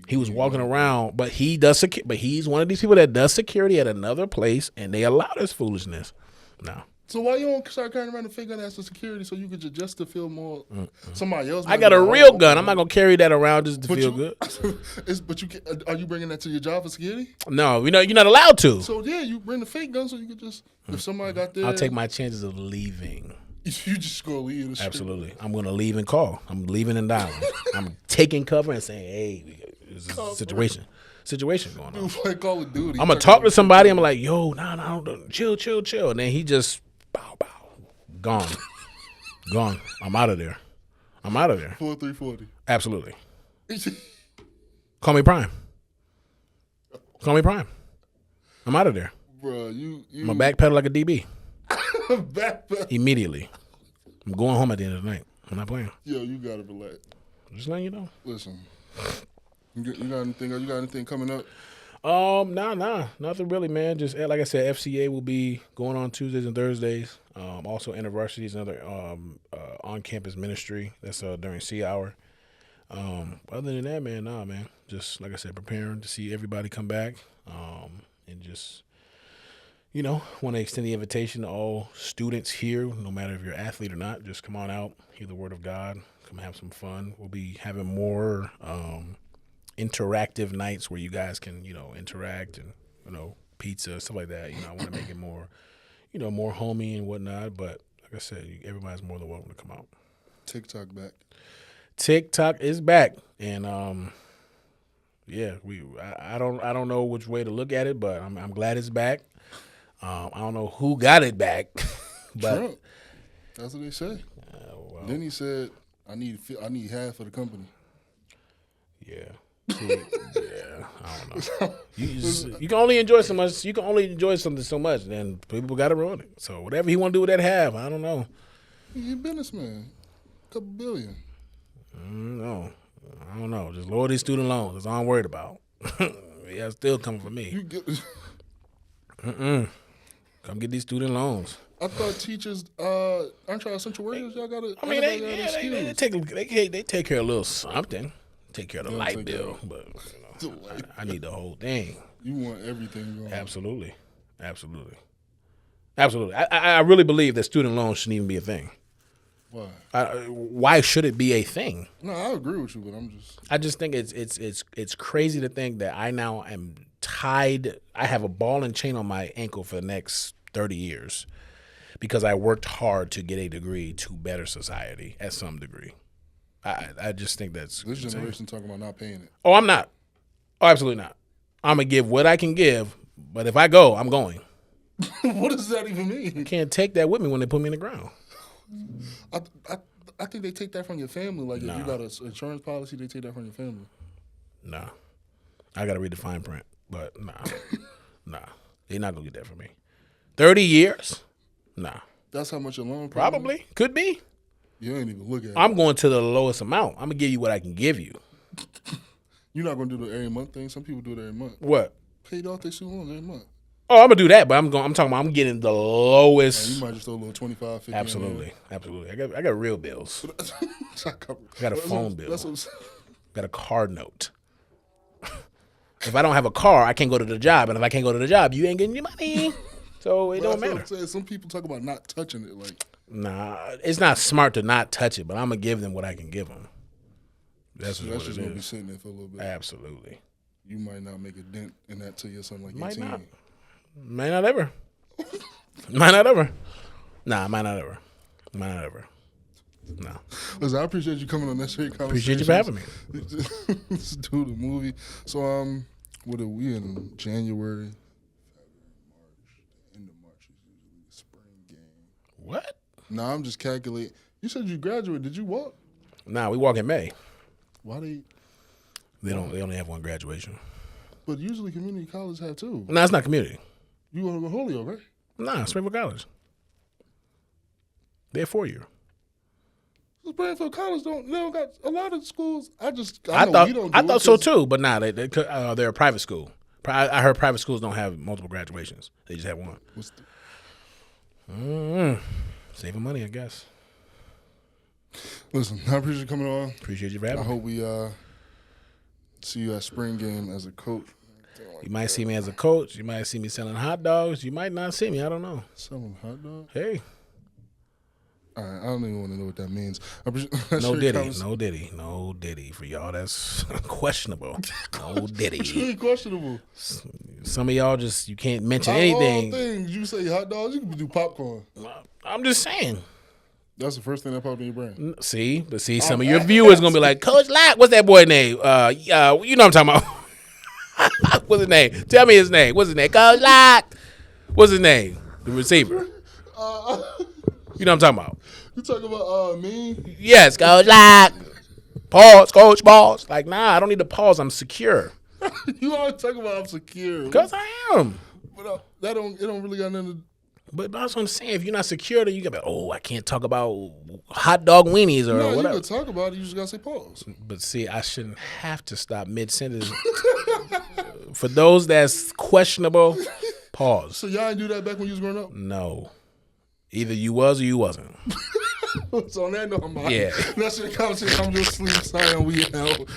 He was walking around, but he does. But he's one of these people that does security at another place, and they allow this foolishness. No. So why you don't start carrying around a fake gun as a security so you could just to feel more somebody else? I got a real gun. I'm not gonna carry that around just to feel good. But you are you bringing that to your job for security? No, you're not allowed to. So yeah, you bring the fake gun so you could just if somebody got there. I'll take my chances of leaving. You just gonna leave. Absolutely, I'm gonna leave and call. I'm leaving and dialing. I'm taking cover and saying, "Hey, there's a situation going on." Dude, like Call of Duty. I'm gonna talk to somebody. I'm like, "Yo, no, chill," and then he just. Bow. Gone. I'm out of there. 4340. Absolutely. Call me Prime. I'm out of there. Bro, you I'm gonna backpedal like a DB. Backpedal. Immediately. I'm going home at the end of the night. I'm not playing. Yo, you gotta relax. Just letting you know. Listen. You got anything? You got anything coming up? Nah, nothing really, man. Just like I said, FCA will be going on Tuesdays and Thursdays. Also, InterVarsity is another on-campus ministry that's during C hour. Other than that, man. Just like I said, preparing to see everybody come back, and just want to extend the invitation to all students here, no matter if you're an athlete or not. Just come on out, hear the word of God, come have some fun. We'll be having more interactive nights where you guys can, interact and, pizza, stuff like that. I want to make it more, more homey and whatnot. But like I said, everybody's more than welcome to come out. TikTok back. TikTok is back, and yeah, I don't know which way to look at it, but I'm glad it's back. I don't know who got it back, but Trump. That's what they say. Well, Then he said, "I need half of the company." Yeah. Yeah, I don't know. You can only enjoy so much. You can only enjoy something so much, and then people got to ruin it. So whatever he want to do with that half, I don't know. He's a businessman. A couple billion. No, I don't know. Just lower these student loans. That's all I'm worried about. Yeah, it's still coming for me. Come get these student loans. I thought teachers aren't y'all essential workers. Y'all gotta. I mean, they take care of a little something. Take care of the light bill, but I need the whole thing. You want everything going. Absolutely. I really believe that student loans shouldn't even be a thing. Why? Why should it be a thing? No, I agree with you, but I just think it's crazy to think that I now am tied. I have a ball and chain on my ankle for the next 30 years because I worked hard to get a degree to better society at some degree. I just think that's this generation talking about not paying it. Oh, I'm not. Oh, absolutely not. I'm going to give what I can give, but if I go, I'm going. What does that even mean? I can't take that with me when they put me in the ground. I think they take that from your family. Like, if you got an insurance policy, they take that from your family. Nah. I got to read the fine print, but nah. They're not going to get that from me. 30 years? Nah. That's how much your loan probably. Could be. You ain't even look at it. I'm going to the lowest amount. I'm going to give you what I can give you. You're not going to do the every month thing? Some people do it every month. What? Paid off their student loans every month. Oh, I'm going to do that, but I'm talking about I'm getting the lowest. You might just throw a little 25, 50. Absolutely. I got real bills. I got a phone bill. Got a car note. If I don't have a car, I can't go to the job. And if I can't go to the job, you ain't getting your money. So it don't matter. What I'm saying. Some people talk about not touching it. Like, nah, it's not smart to not touch it, but I'm going to give them what I can give them. That's just going to be sitting there for a little bit. Absolutely. You might not make a dent in that till you're something like 18. Might not ever. Might not ever. Nah, might not ever. No. Listen, I appreciate you coming on that shit conversation. Appreciate you for having me. Let's do the movie. So, what are we in? January, March. The end of March is usually the spring game. What? Nah, I'm just calculating. You said you graduated. Did you walk? Nah, we walk in May. Why They only have one graduation. But usually community college have two. Nah, it's not community. You want to go Holyoke, right? Nah, Springfield College. They're 4-year. Springfield College they don't got a lot of schools. I thought so too, but nah, they're a private school. I heard private schools don't have multiple graduations. They just have one. Saving money, I guess. Listen, I appreciate you coming on. Appreciate you for having me. I hope we see you at spring game as a coach. You might see me as a coach. You might see me selling hot dogs. You might not see me. I don't know. Selling hot dogs? Hey. All right, I don't even want to know what that means. No Diddy. For y'all, that's questionable. No Diddy. It's really questionable. Some of y'all you can't mention anything. Things. You say hot dogs, you can do popcorn. I'm just saying. That's the first thing that popped in your brain. See, some of your viewers going to be like, Coach Lock, what's that boy name? You know what I'm talking about. What's his name? Tell me his name. What's his name? Coach Lock. What's his name? The receiver. You know what I'm talking about. You talking about me? Yes, Coach Lock. Pause, Coach, pause. Like, nah, I don't need to pause. I'm secure. You always talk about I'm secure. Because I am. But it don't really got nothing to. But that's what I'm saying. If you're not secure, then you got to be, I can't talk about hot dog weenies or whatever. You can talk about it. You just got to say pause. But see, I shouldn't have to stop mid-sentence. For those that's questionable, pause. So y'all didn't do that back when you was growing up? No. Either you was or you wasn't. So on that note, Yeah. That's your conversation. I'm just Saleem Messiah. We out.